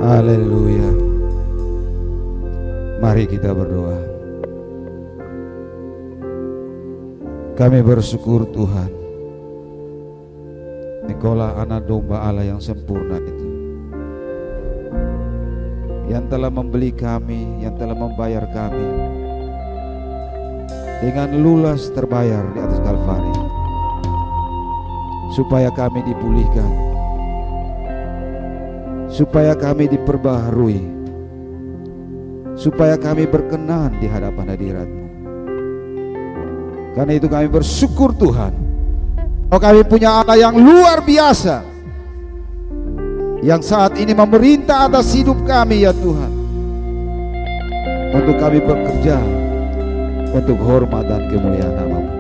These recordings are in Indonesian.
Haleluya. Mari kita berdoa. Kami bersyukur Tuhan, Engkaulah anak domba Allah yang sempurna itu, yang telah membeli kami, yang telah membayar kami dengan lunas terbayar di atas Kalvari, supaya kami dipulihkan, supaya kami diperbaharui, supaya kami berkenan di hadapan hadirat-Mu. Karena itu kami bersyukur Tuhan, bahwa kami punya Allah yang luar biasa, yang saat ini memerintah atas hidup kami ya Tuhan, untuk kami bekerja untuk hormat dan kemuliaan nama-Mu.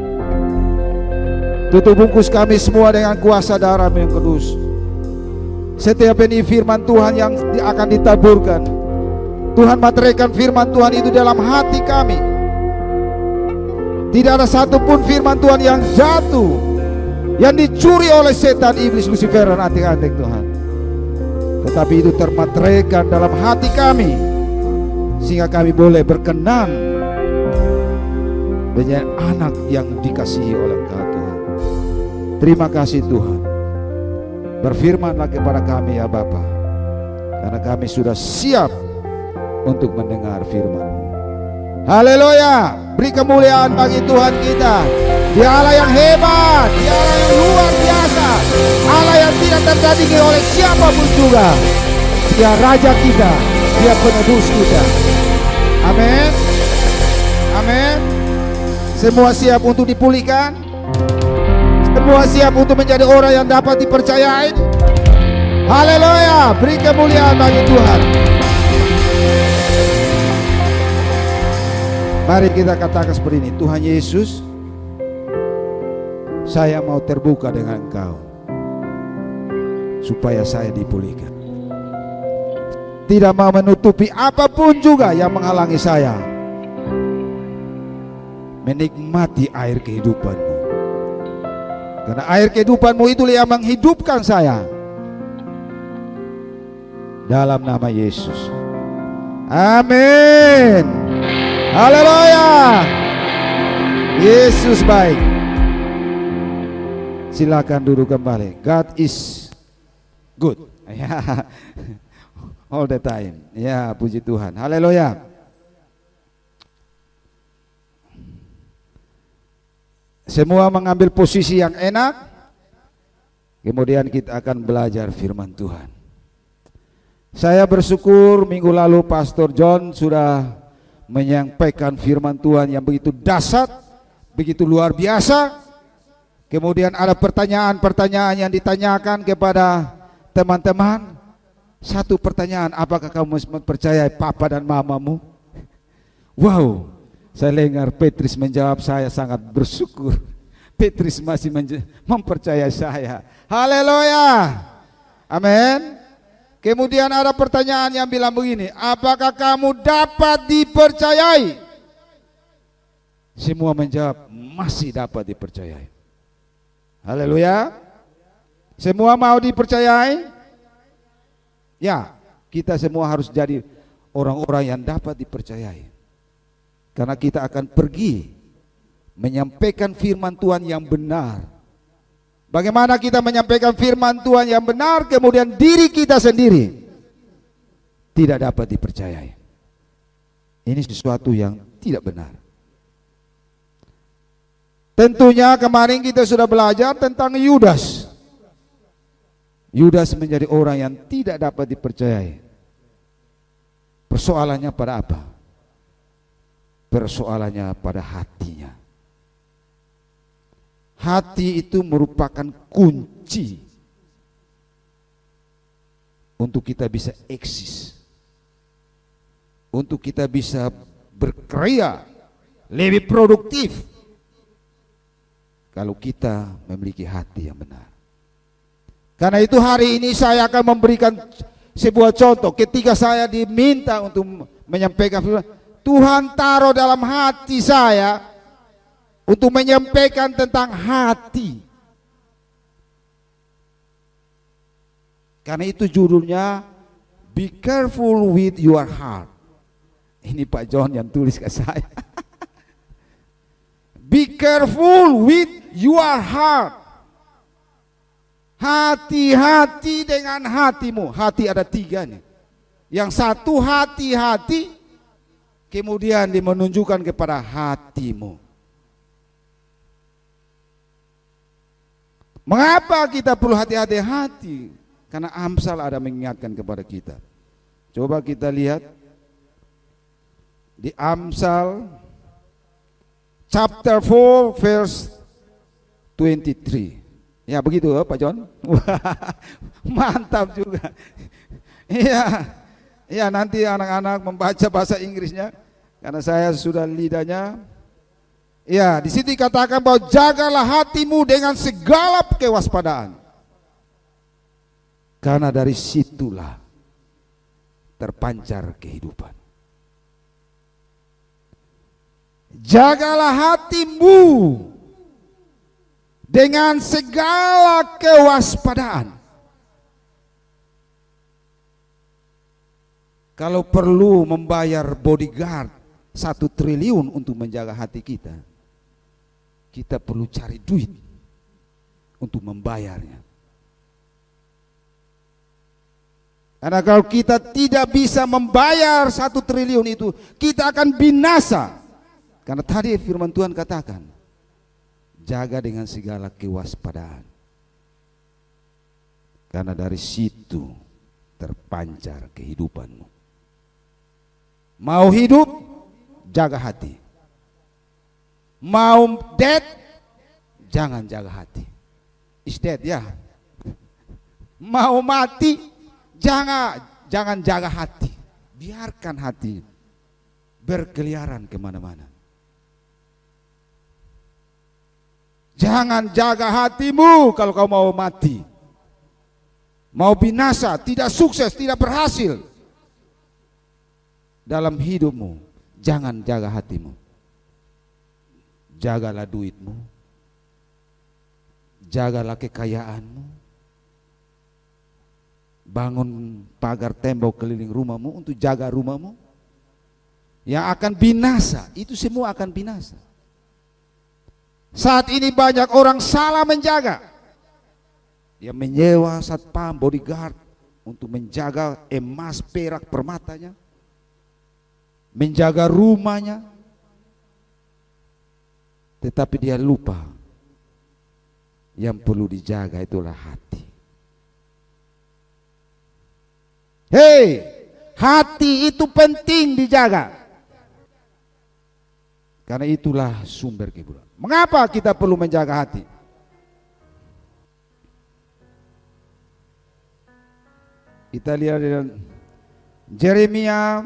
Tutup bungkus kami semua dengan kuasa darah-Mu yang kudus. Setiap benih firman Tuhan yang akan ditaburkan, Tuhan materaikan firman Tuhan itu dalam hati kami. Tidak ada satupun firman Tuhan yang jatuh, yang dicuri oleh setan, iblis, Lucifer dan antek-antek Tuhan, tetapi itu termateraikan dalam hati kami, sehingga kami boleh berkenan menjadi anak yang dikasihi oleh Engkau Tuhan. Terima kasih Tuhan. Berfirmanlah kepada kami ya Bapa, karena kami sudah siap untuk mendengar firman-Mu. Haleluya. Beri kemuliaan bagi Tuhan kita. Dia Allah yang hebat, Dia Allah yang luar biasa, Allah yang tidak tertandingi oleh siapapun juga. Dia Raja kita, Dia penebus kita. Amin. Amin. Semua siap untuk dipulihkan, semua siap untuk menjadi orang yang dapat dipercayai. Haleluya. Beri kemuliaan bagi Tuhan. Mari kita katakan seperti ini: Tuhan Yesus, saya mau terbuka dengan Engkau, supaya saya dipulihkan. Tidak mau menutupi apapun juga yang menghalangi saya menikmati air kehidupan-Mu. Karena air kehidupan-Mu itu yang menghidupkan saya. Dalam nama Yesus. Amin. Haleluya. Yesus baik. Silakan duduk kembali. God is good. Ya. All the time. Ya, puji Tuhan. Haleluya. Semua mengambil posisi yang enak. Kemudian kita akan belajar firman Tuhan. Saya bersyukur minggu lalu Pastor John sudah menyampaikan firman Tuhan yang begitu dahsyat, begitu luar biasa. Kemudian ada pertanyaan-pertanyaan yang ditanyakan kepada teman-teman. Satu pertanyaan, apakah kamu mempercayai papa dan mamamu? Wow, saya dengar Petrus menjawab, saya sangat bersyukur. Petrus masih mempercayai saya. Haleluya. Amin. Kemudian ada pertanyaan yang bilang begini, apakah kamu dapat dipercayai? Semua menjawab, masih dapat dipercayai. Haleluya. Semua mau dipercayai? Ya, kita semua harus jadi orang-orang yang dapat dipercayai. Karena kita akan pergi menyampaikan firman Tuhan yang benar. Bagaimana kita menyampaikan firman Tuhan yang benar, kemudian diri kita sendiri tidak dapat dipercayai. Ini sesuatu yang tidak benar. Tentunya kemarin kita sudah belajar tentang Yudas. Yudas menjadi orang yang tidak dapat dipercayai. Persoalannya pada apa? Persoalannya pada hatinya. Hati itu merupakan kunci untuk kita bisa eksis, untuk kita bisa berkarya lebih produktif kalau kita memiliki hati yang benar. Karena itu hari ini saya akan memberikan sebuah contoh. Ketika saya diminta untuk menyampaikan firman, Tuhan taruh dalam hati saya untuk menyampaikan tentang hati. Karena itu judulnya Be careful with your heart. Ini Pak John yang tulis ke saya. Be careful with your heart. Hati-hati dengan hatimu. Hati ada 3 nih. Yang satu hati-hati, kemudian dia menunjukkan kepada hatimu. Mengapa kita perlu hati-hati? Karena Amsal ada mengingatkan kepada kita. Coba kita lihat di Amsal chapter 4 verse 23. Ya begitu Pak John. Mantap juga. Iya. Ya nanti anak-anak membaca bahasa Inggrisnya karena saya sudah lidahnya. Ya, di situ dikatakan bahwa jagalah hatimu dengan segala kewaspadaan. Karena dari situlah terpancar kehidupan. Jagalah hatimu dengan segala kewaspadaan. Kalau perlu membayar bodyguard 1 triliun untuk menjaga hati kita, kita perlu cari duit untuk membayarnya. Karena kalau kita tidak bisa membayar 1 triliun itu, kita akan binasa. Karena tadi firman Tuhan katakan, jaga dengan segala kewaspadaan. Karena dari situ terpancar kehidupanmu. Mau hidup, jaga hati. Mau dead, jangan jaga hati. Is dead ya. Mau mati, jangan jaga hati. Biarkan hati berkeliaran kemana-mana. Jangan jaga hatimu kalau kau mau mati, mau binasa, tidak sukses, tidak berhasil dalam hidupmu. Jangan jaga hatimu. Jagalah duitmu, jagalah kekayaanmu. Bangun pagar tembok keliling rumahmu untuk jaga rumahmu. Yang akan binasa, itu semua akan binasa. Saat ini banyak orang salah menjaga. Dia menyewa satpam, bodyguard untuk menjaga emas, perak, permatanya, menjaga rumahnya. Tetapi dia lupa yang perlu dijaga itulah hati. Hei, hati itu penting dijaga. Karena itulah sumber kehidupan. Mengapa kita perlu menjaga hati? Kita lihat dalam Jeremia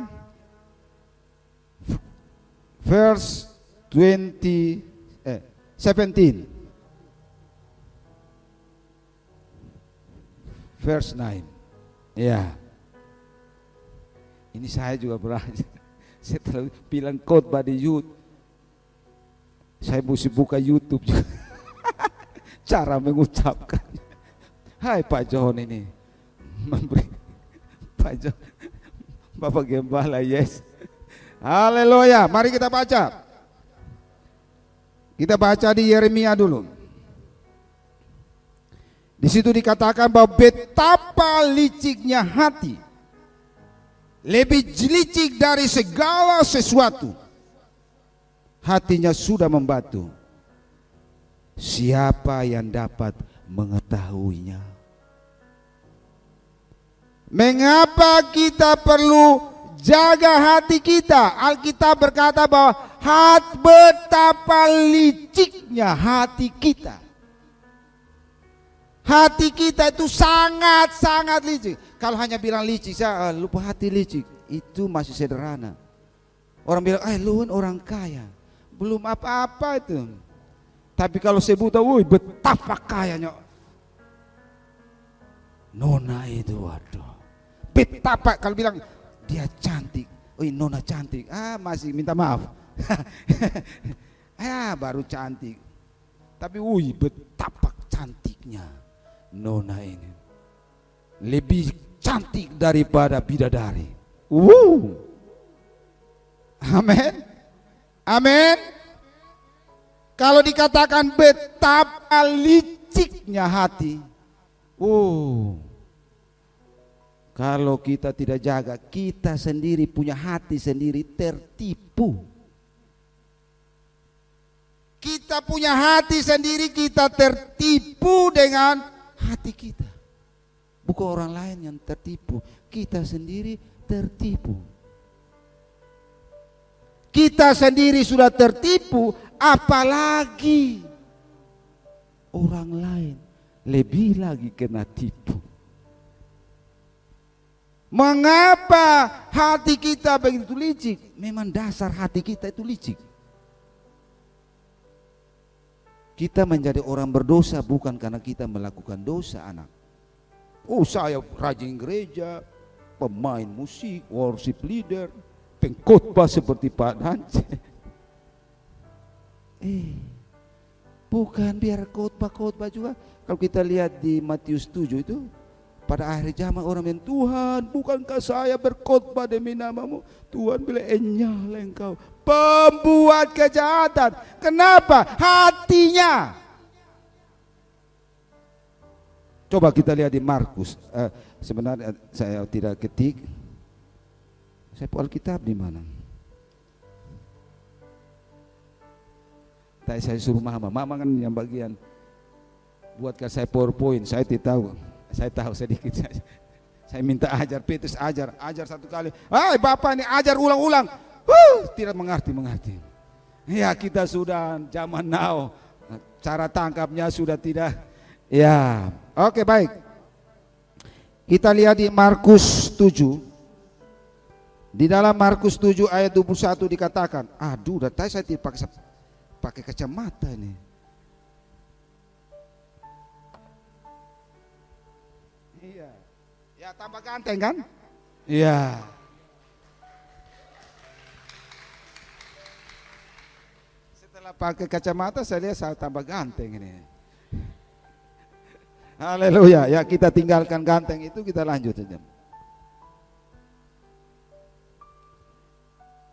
verse 17. Verse 9. Ya. Ini saya juga belajar. Saya terlalu bilang khotbah di YouTube. Saya mesti buka YouTube juga. Cara mengucapkan. Hai Pak John ini memberi Pak John, Bapak Gembala, yes. Haleluya. Mari kita baca. Kita baca di Yeremia dulu. Di situ dikatakan bahwa betapa liciknya hati, lebih licik dari segala sesuatu. Hatinya sudah membatu. Siapa yang dapat mengetahuinya? Mengapa kita perlu jaga hati kita? Alkitab berkata bahwa betapa liciknya hati kita. Hati kita itu sangat-sangat licik. Kalau hanya bilang licik, saya lupa hati licik, itu masih sederhana. Orang bilang, lu orang kaya, belum apa-apa itu. Tapi kalau sebutan, betapa kayanya Nona itu, waduh. Betapa kalau bilang dia cantik, Nona cantik, masih minta maaf. Baru cantik. Tapi betapa cantiknya Nona ini. Lebih cantik daripada bidadari. Amin. Amin. Kalau dikatakan betapa liciknya hati. Kalau kita tidak jaga, kita sendiri punya hati sendiri tertipu. Kita punya hati sendiri, kita tertipu dengan hati kita. Bukan orang lain yang tertipu, kita sendiri tertipu. Kita sendiri sudah tertipu, apalagi orang lain lebih lagi kena tipu. Mengapa hati kita begitu licik? Memang dasar hati kita itu licik. Kita menjadi orang berdosa bukan karena kita melakukan dosa, anak. Saya rajin gereja, pemain musik, worship leader, pengkhotbah seperti Pak Dance. Bukan biar khotbah juga. Kalau kita lihat di Matius 7 itu, pada akhir zaman orang bilang, Tuhan, bukankah saya berkhotbah demi namamu? Tuhan bilang, enyah engkau pembuat kejahatan. Kenapa? Hatinya. Coba kita lihat di Markus. Sebenarnya saya tidak ketik. Saya punya Alkitab di mana? Tadi saya suruh mama kan yang bagian buatkan saya PowerPoint. Saya tidak tahu. Saya tahu sedikit. Saya minta ajar, Petrus ajar satu kali. Bapak ini ajar ulang-ulang. Tidak mengerti. Ya kita sudah zaman now. Cara tangkapnya sudah tidak. Ya, oke baik. Kita lihat di Markus 7. Di dalam Markus 7 ayat 21 dikatakan, tadi saya tidak pakai kacamata ini. Iya. Ya tambah ganteng kan? Iya. Setelah pakai kacamata saya lihat saya tambah ganteng ini. Haleluya. Ya kita tinggalkan ganteng itu, kita lanjut saja.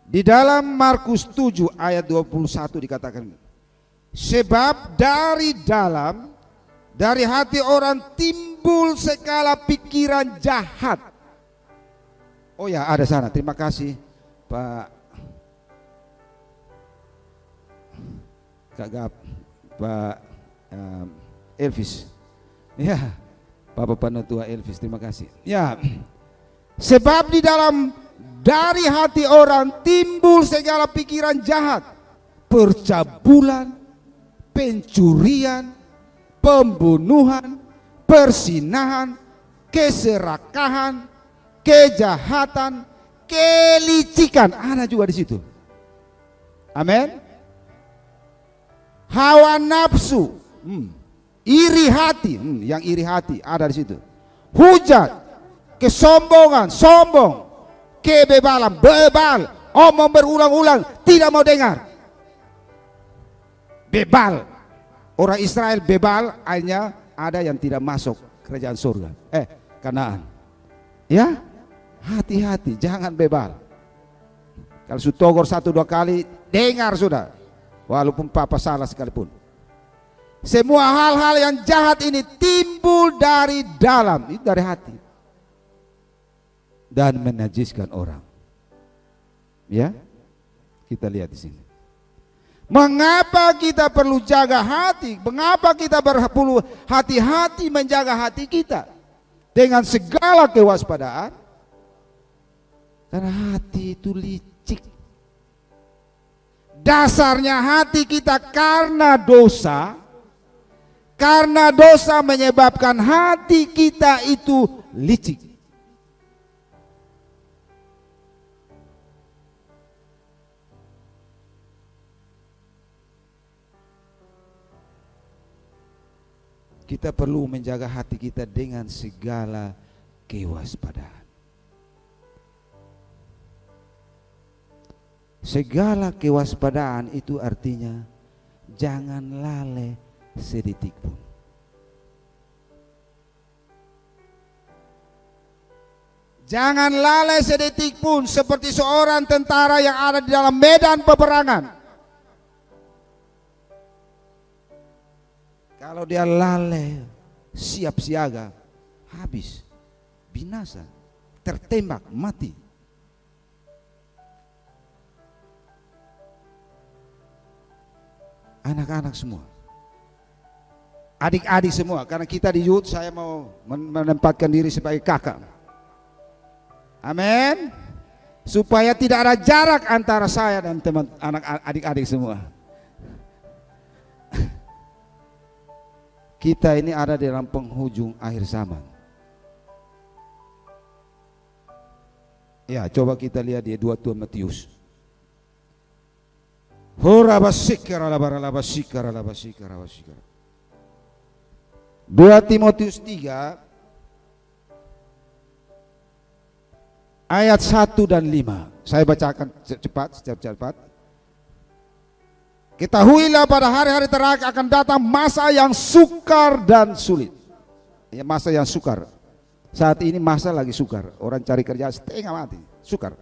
Di dalam Markus 7 ayat 21 dikatakan, sebab dari dalam, dari hati orang timbul segala pikiran jahat. Oh ya, ada sana. Terima kasih Pak Pak Elvis. Ya, Bapak Penatua Elvis, terima kasih. Ya, sebab di dalam, dari hati orang timbul segala pikiran jahat, percabulan, pencurian, pembunuhan, persinahan, keserakahan, kejahatan, kelicikan. Ada juga di situ. Amin. Hawa nafsu, iri hati, yang iri hati ada di situ. Hujat, kesombongan, sombong, kebebalan, bebal, omong berulang-ulang, tidak mau dengar. Bebal, orang Israel bebal, akhirnya ada yang tidak masuk kerajaan surga, Kanaan. Ya, hati-hati, jangan bebal. Kalau sutogor 1-2 kali, dengar sudah, walaupun papa salah sekalipun. Semua hal-hal yang jahat ini timbul dari dalam, itu dari hati, dan menajiskan orang. Ya, kita lihat di sini. Mengapa kita perlu jaga hati? Mengapa kita perlu hati-hati menjaga hati kita dengan segala kewaspadaan? Karena hati itu licik. Dasarnya hati kita karena dosa. Karena dosa menyebabkan hati kita itu licik. Kita perlu menjaga hati kita dengan segala kewaspadaan. Segala kewaspadaan itu artinya jangan lalai sedetik pun. Jangan lalai sedetik pun seperti seorang tentara yang ada di dalam medan peperangan. Kalau dia lalai, siap siaga, habis, binasa, tertembak, mati. Anak-anak semua, adik-adik semua, karena kita di youth, saya mau menempatkan diri sebagai kakak. Amin. Supaya tidak ada jarak antara saya dan teman adik-adik semua. Kita ini ada di dalam penghujung akhir zaman. Ya, coba kita lihat di 2 Timotius. 2 Timotius 3 ayat 1 dan 5. Saya bacakan cepat. Ketahuilah pada hari-hari terakhir akan datang masa yang sukar dan sulit. Ya, masa yang sukar. Saat ini masa lagi sukar. Orang cari kerja setengah mati, sukar.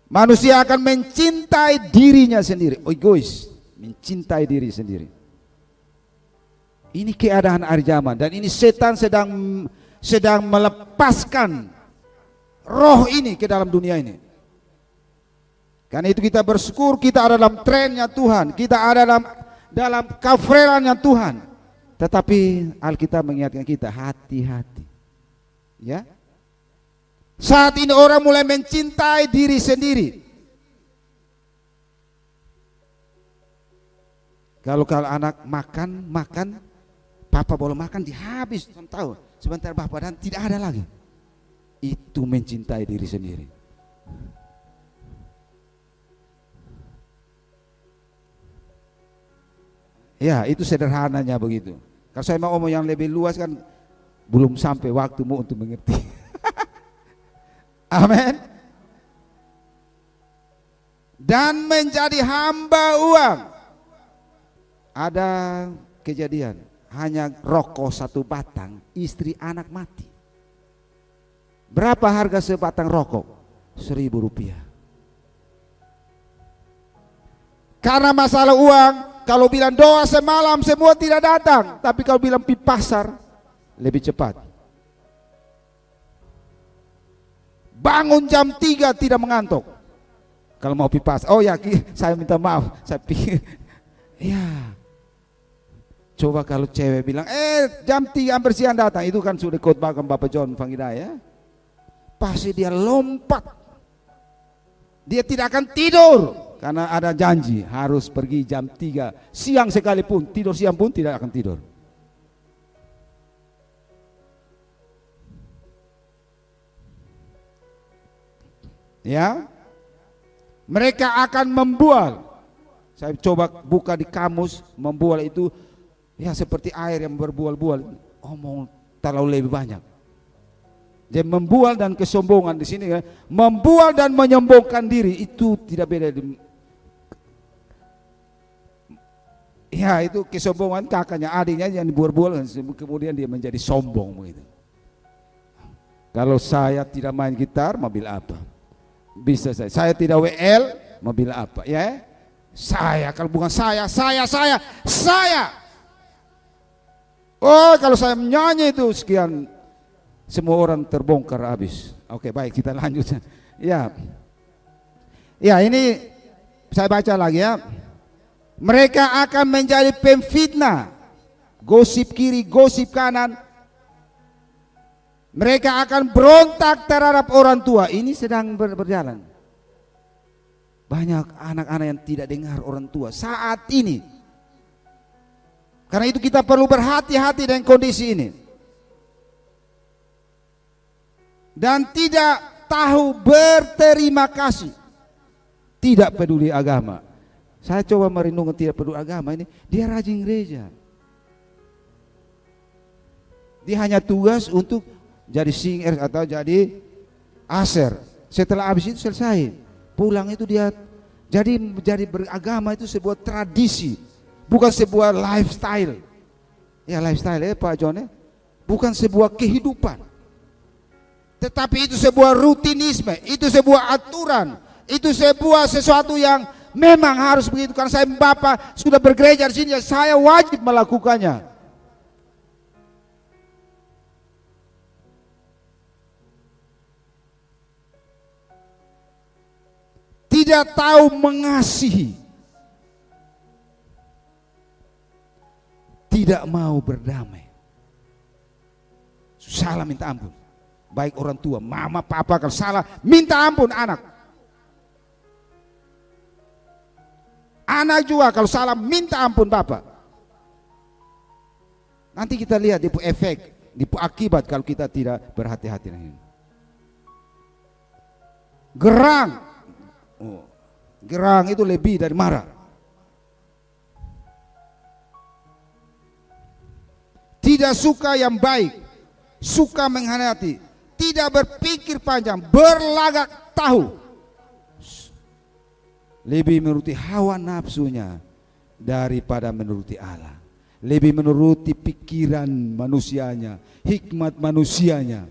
Manusia akan mencintai dirinya sendiri, egois, mencintai diri sendiri. Ini keadaan akhir zaman, dan ini setan sedang melepaskan roh ini ke dalam dunia ini. Karena itu kita bersyukur kita ada dalam trennya Tuhan, kita ada dalam kafrelannya Tuhan. Tetapi Alkitab mengingatkan kita hati-hati. Ya. Saat ini orang mulai mencintai diri sendiri. Kalau anak makan, papa boleh makan dihabis, tahu. Sebentar bapak dan tidak ada lagi. Itu mencintai diri sendiri. Ya, itu sederhananya begitu. Kalau saya mau ngomong yang lebih luas kan belum sampai waktumu untuk mengerti. Amin. Dan menjadi hamba uang. Ada kejadian, hanya rokok 1 batang, istri anak mati. Berapa harga sebatang rokok? 1.000 rupiah. Karena masalah uang, kalau bilang doa semalam semua tidak datang, tapi kalau bilang pergi pasar lebih cepat. Bangun jam 3 tidak mengantuk. Kalau mau pergi pasar, oh ya saya minta maaf, saya pikir ya. Coba kalau cewek bilang, jam 3 hampir siang datang, itu kan sudah khotbahkan Bapak John Fangidaya. Pasti dia lompat. Dia tidak akan tidur. Karena ada janji harus pergi jam 3 siang sekalipun, tidur siang pun tidak akan tidur. Ya, mereka akan membual. Saya coba buka di kamus, membual itu ya seperti air yang berbual-bual. Omong terlalu lebih banyak. Jadi membual dan kesombongan di sini ya, membual dan menyombongkan diri itu tidak beda. Ya itu kesombongan kakaknya, adiknya yang dibual-bual, kemudian dia menjadi sombong begitu. Kalau saya tidak main gitar, mobil apa? Bisa saya tidak WL, mobil apa? Ya, saya kalau bukan saya. Oh kalau saya menyanyi itu sekian, semua orang terbongkar habis. Oke baik, kita lanjut. Ya ini saya baca lagi ya. Mereka akan menjadi pemfitnah, gosip kiri, gosip kanan. Mereka akan berontak terhadap orang tua. Ini sedang berjalan. Banyak anak-anak yang tidak dengar orang tua saat ini. Karena itu kita perlu berhati-hati dengan kondisi ini. Dan tidak tahu berterima kasih. Tidak peduli agama. Saya coba merenungkan tidak peduli agama ini, dia rajin gereja. Dia hanya tugas untuk jadi singer atau jadi aser. Setelah habis itu selesai. Pulang itu dia jadi beragama itu sebuah tradisi, bukan sebuah lifestyle. Ya lifestyle Pak John, bukan sebuah kehidupan. Tetapi itu sebuah rutinisme, itu sebuah aturan, itu sebuah sesuatu yang memang harus begitu. Karena saya Bapak sudah bergereja di sini, saya wajib melakukannya. Tidak tahu mengasihi, tidak mau berdamai, salah minta ampun. Baik orang tua, mama, papa, kalau salah minta ampun anak. Anak juga kalau salah minta ampun bapak. Nanti kita lihat di efek, di akibat kalau kita tidak berhati-hati. Gerang, gerang itu lebih dari marah. Tidak suka yang baik, suka mengkhianati, tidak berpikir panjang, berlagak tahu, lebih menuruti hawa nafsunya daripada menuruti Allah, lebih menuruti pikiran manusianya, hikmat manusianya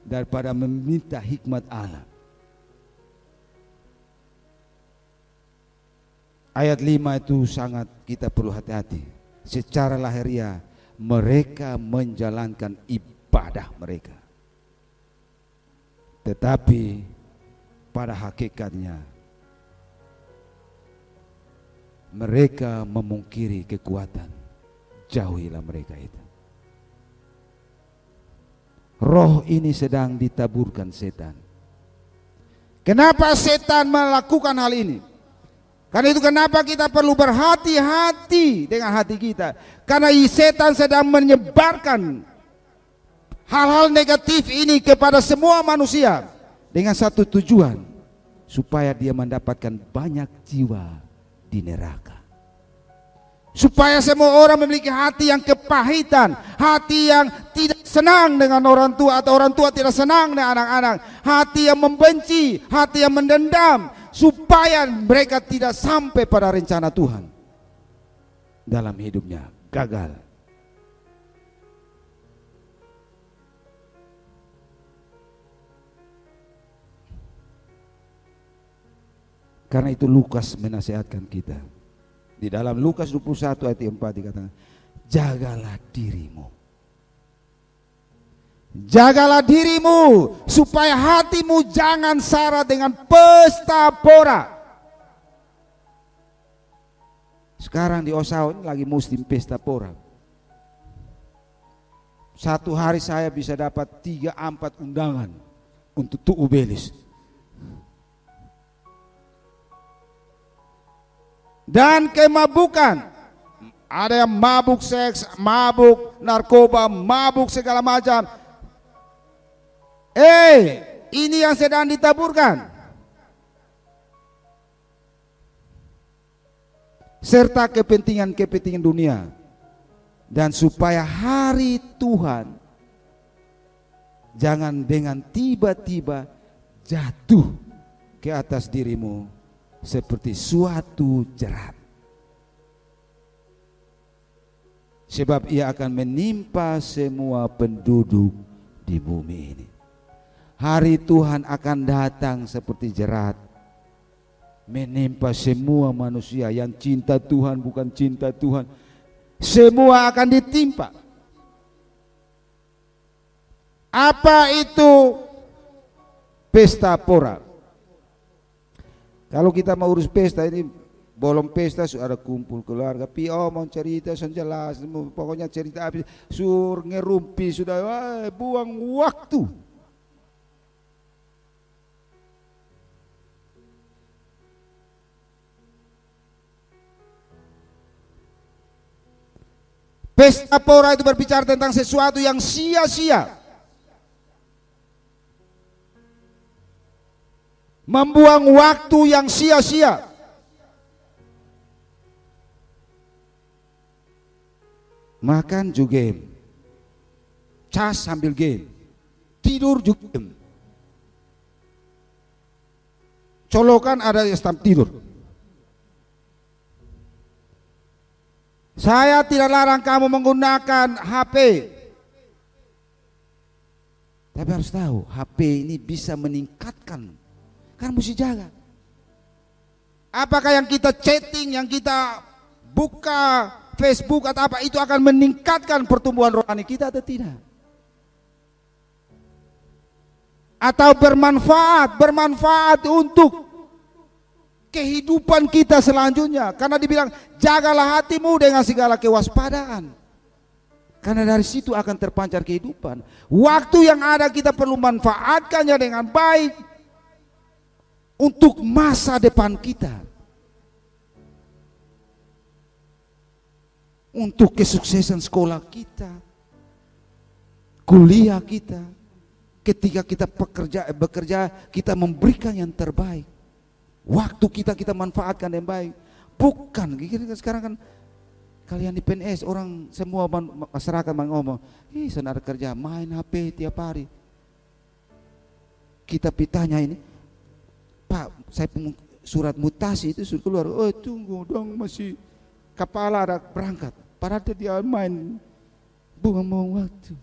daripada meminta hikmat Allah. Ayat 5 itu sangat kita perlu hati-hati. Secara lahiriah mereka menjalankan ibadah mereka, tetapi pada hakikatnya mereka memungkiri kekuatan. Jauhilah mereka itu. Roh ini sedang ditaburkan setan. Kenapa setan melakukan hal ini? Karena itu kenapa kita perlu berhati-hati dengan hati kita. Karena setan sedang menyebarkan hal-hal negatif ini kepada semua manusia dengan satu tujuan, supaya dia mendapatkan banyak jiwa di neraka. Supaya semua orang memiliki hati yang kepahitan, hati yang tidak senang dengan orang tua, atau orang tua tidak senang dengan anak-anak, hati yang membenci, hati yang mendendam, supaya mereka tidak sampai pada rencana Tuhan dalam hidupnya, gagal. Karena itu Lukas menasihatkan kita. Di dalam Lukas 21 ayat 4 dikatakan, jagalah dirimu. Jagalah dirimu supaya hatimu jangan sara dengan pesta pora. Sekarang di Osao ini lagi musim pesta pora. Satu hari saya bisa dapat 3-4 undangan untuk tu'u belis. Dan kemabukan, ada yang mabuk seks, mabuk narkoba, mabuk segala macam. Ini yang sedang ditaburkan. Serta kepentingan-kepentingan dunia. Dan supaya hari Tuhan jangan dengan tiba-tiba jatuh ke atas dirimu seperti suatu jerat. Sebab ia akan menimpa semua penduduk di bumi ini. Hari Tuhan akan datang seperti jerat, menimpa semua manusia yang cinta Tuhan, bukan cinta Tuhan. Semua akan ditimpa. Apa itu pesta pora? Kalau kita mau urus pesta ini, bolong pesta sudah kumpul keluarga, mau cerita jelas, pokoknya cerita habis, ngerumpi sudah, buang waktu. Pesta pora itu berbicara tentang sesuatu yang sia-sia, membuang waktu yang sia-sia. Makan juga game, cas sambil game, tidur juga game. Colokan ada yang stamp tidur. Saya tidak larang kamu menggunakan HP, Tapi harus tahu HP ini bisa meningkatkan, kan mesti jaga. Apakah yang kita chatting, yang kita buka Facebook atau apa itu akan meningkatkan pertumbuhan rohani kita atau tidak? Atau bermanfaat untuk kehidupan kita selanjutnya. Karena dibilang jagalah hatimu dengan segala kewaspadaan. Karena dari situ akan terpancar kehidupan. Waktu yang ada kita perlu manfaatkannya dengan baik untuk masa depan kita. Untuk kesuksesan sekolah kita, kuliah kita. Ketika kita bekerja, kita memberikan yang terbaik. Waktu kita manfaatkan yang baik. Bukan, sekarang kan kalian di PNS, orang semua masyarakat ngomong, saudara kerja main HP tiap hari. Kita pitanya ini, Pak, saya surat mutasi itu sudah keluar. Oh tunggu dong, masih kepala ada berangkat. Padahal dia main buang-buang waktu.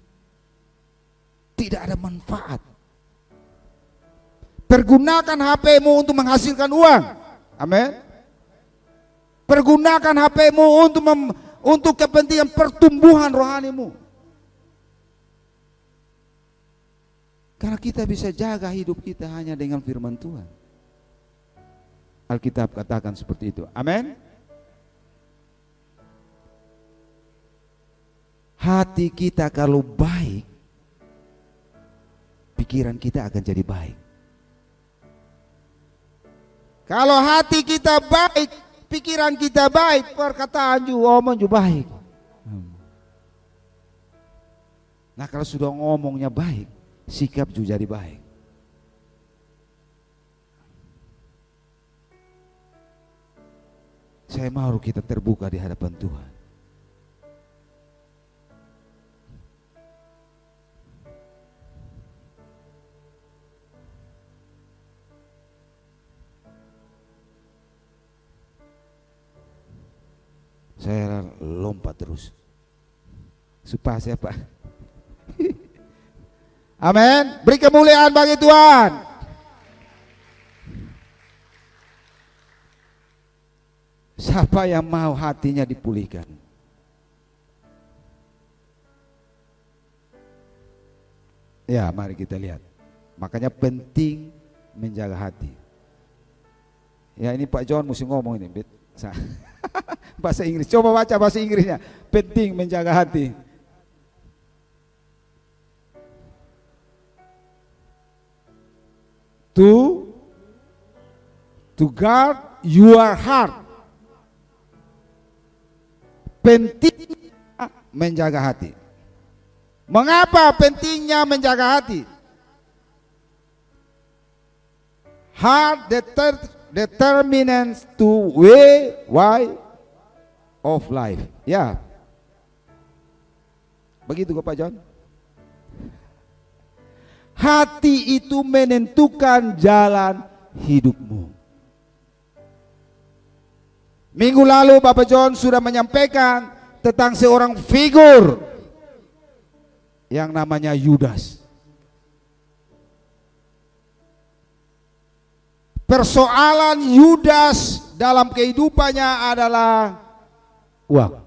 Tidak ada manfaat. Pergunakan HP-mu untuk menghasilkan uang. Amin. Pergunakan HP-mu untuk kepentingan pertumbuhan rohanimu. Karena kita bisa jaga hidup kita hanya dengan firman Tuhan. Alkitab katakan seperti itu. Amin. Hati kita kalau baik, pikiran kita akan jadi baik. Kalau hati kita baik, pikiran kita baik, perkataan juga omong juga baik. Nah kalau sudah ngomongnya baik, sikap juga jadi baik. Saya mau kita terbuka di hadapan Tuhan. Saya lompat terus supaya siapa? Amin. Beri kemuliaan bagi Tuhan. Siapa yang mau hatinya dipulihkan? Ya, mari kita lihat. Makanya penting menjaga hati. Ya, ini Pak John mesti ngomong ini, bahasa Inggris. Coba baca bahasa Inggrisnya. Penting menjaga hati. To guard your heart. Penting menjaga hati. Mengapa pentingnya menjaga hati? Heart determines to way of life. Ya, begitu Pak John. Hati itu menentukan jalan hidupmu. Minggu lalu Bapak John sudah menyampaikan tentang seorang figur yang namanya Yudas. Persoalan Yudas dalam kehidupannya adalah uang.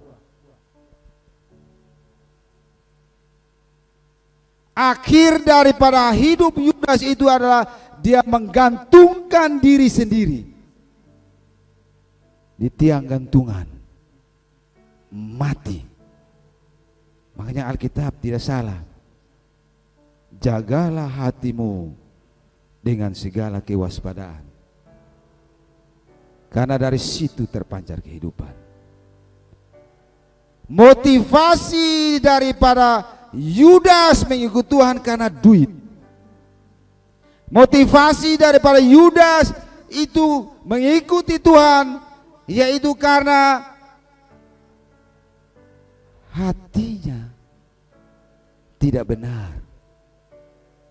Akhir daripada hidup Yudas itu adalah dia menggantungkan diri sendiri di tiang gantungan, mati. Makanya Alkitab tidak salah. Jagalah hatimu dengan segala kewaspadaan, karena dari situ terpancar kehidupan. Motivasi daripada Yudas mengikut Tuhan karena duit. Motivasi daripada Yudas itu mengikuti Tuhan yaitu karena hatinya tidak benar,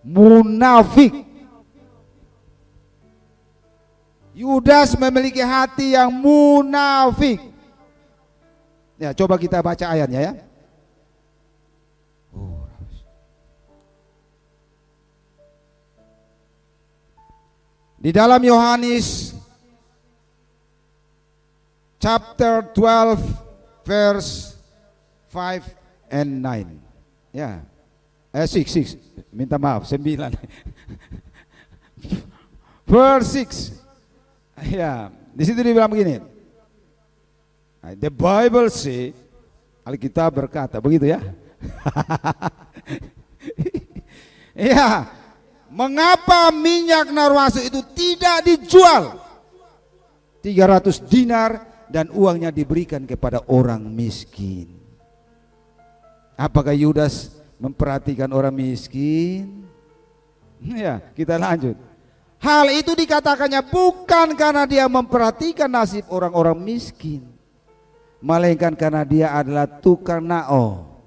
munafik. Yudas memiliki hati yang munafik. Ya, coba kita baca ayatnya ya. Di dalam Yohanes chapter 12 verse 5 and 9. Ya. 6. Minta maaf, 9. Verse 6. Ya, di situ dibilang begini. The Bible say, Alkitab berkata, begitu ya. Ya, mengapa minyak narwastu itu tidak dijual 300 dinar dan uangnya diberikan kepada orang miskin? Apakah Yudas memperhatikan orang miskin? Ya, kita lanjut. Hal itu dikatakannya bukan karena dia memperhatikan nasib orang-orang miskin, melainkan karena dia adalah tukang nao,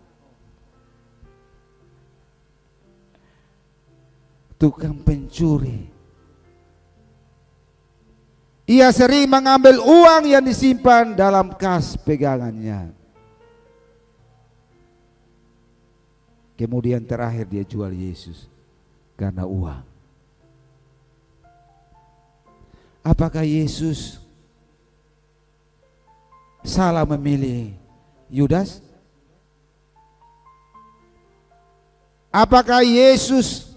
tukang pencuri. Ia sering mengambil uang yang disimpan dalam kas pegangannya. Kemudian terakhir dia jual Yesus karena uang. Apakah Yesus salah memilih Yudas? Apakah Yesus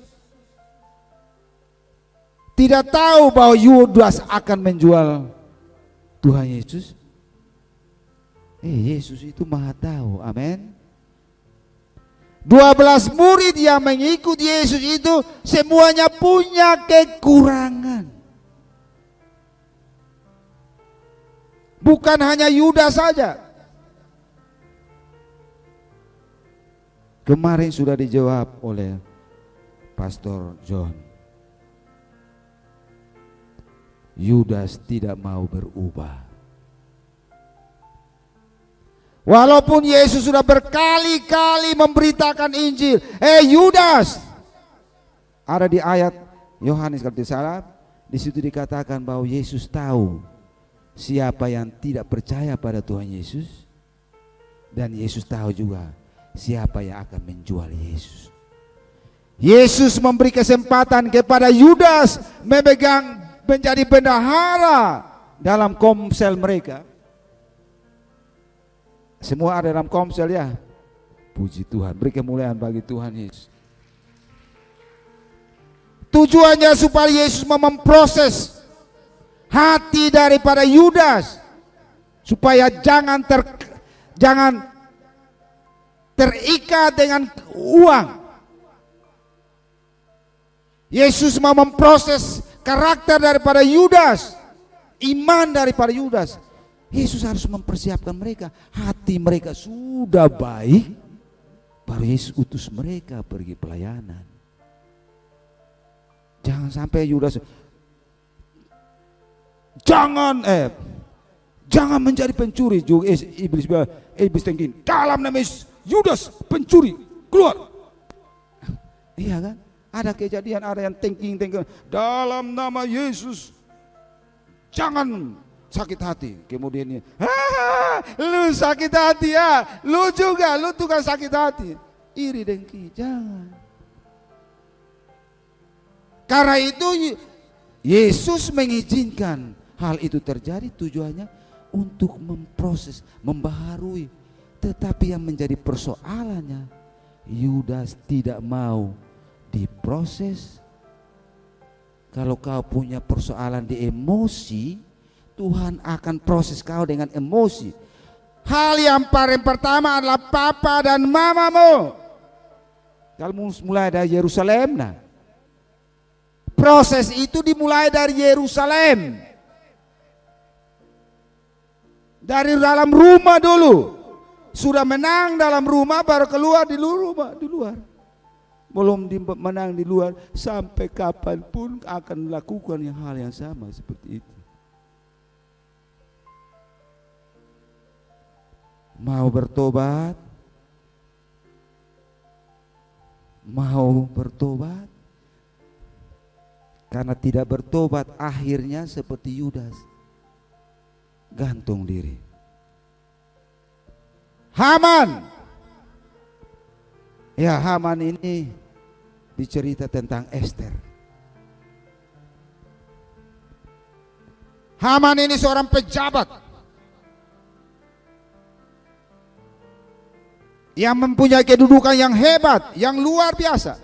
tidak tahu bahwa Yudas akan menjual Tuhan Yesus? Yesus itu maha tahu, amin. 12 murid yang mengikuti Yesus itu semuanya punya kekurangan. Bukan hanya Yudas saja. Kemarin sudah dijawab oleh Pastor John. Yudas tidak mau berubah. Walaupun Yesus sudah berkali-kali memberitakan Injil. Yudas, ada di ayat Yohanes kalau tidak salah, di situ dikatakan bahwa Yesus tahu siapa yang tidak percaya pada Tuhan Yesus, dan Yesus tahu juga siapa yang akan menjual Yesus. Yesus memberi kesempatan kepada Yudas memegang menjadi bendahara dalam komsel mereka. Semua ada dalam komsel ya. Puji Tuhan, beri kemuliaan bagi Tuhan Yesus. Tujuannya supaya Yesus memproses hati daripada Yudas, supaya jangan terikat dengan uang. Yesus mau memproses karakter daripada Yudas, iman daripada Yudas. Yesus harus mempersiapkan mereka. Hati mereka sudah baik, baru Yesus utus mereka pergi pelayanan. Jangan sampai Yudas jangan menjadi pencuri. Iblis thinking dalam nama Yudas pencuri keluar. Iya kan? Ada kejadian, ada yang thinking dalam nama Yesus jangan sakit hati. Kemudian lu sakit hati ya, lu juga, lu tukang sakit hati, iri dengki, jangan. Karena itu Yesus mengizinkan hal itu terjadi, tujuannya untuk memproses, membaharui. Tetapi yang menjadi persoalannya, Yudas tidak mau diproses. Kalau kau punya persoalan di emosi, Tuhan akan proses kau dengan emosi. Hal yang paling pertama adalah papa dan mamamu. Kalau mulai dari Yerusalem, nah, proses itu dimulai dari Yerusalem, dari dalam rumah dulu. Sudah menang dalam rumah, baru keluar di rumah, di luar. Belum menang di luar, sampai kapanpun akan melakukan hal yang sama seperti itu. Mau bertobat, karena tidak bertobat akhirnya seperti Yudas, gantung diri. Haman, ya Haman ini dicerita tentang Esther. Haman ini seorang pejabat yang mempunyai kedudukan yang hebat, yang luar biasa.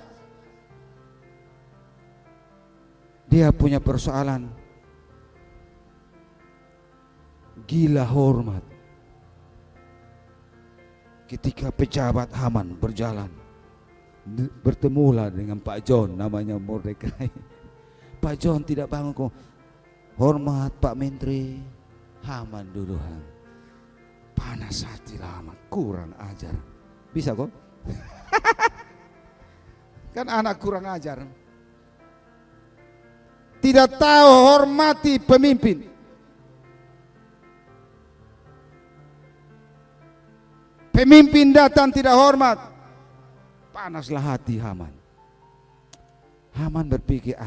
Dia punya persoalan gila hormat. Ketika pejabat Haman berjalan, bertemulah dengan Pak John, namanya Mordekai. Pak John tidak bangun kok. Hormat Pak Menteri. Haman duluan. Panas hati lama, kurang ajar. Bisa kok? Kan anak kurang ajar. Tidak tahu hormati pemimpin. Pemimpin datang tidak hormat. Panaslah hati Haman. Haman berpikir,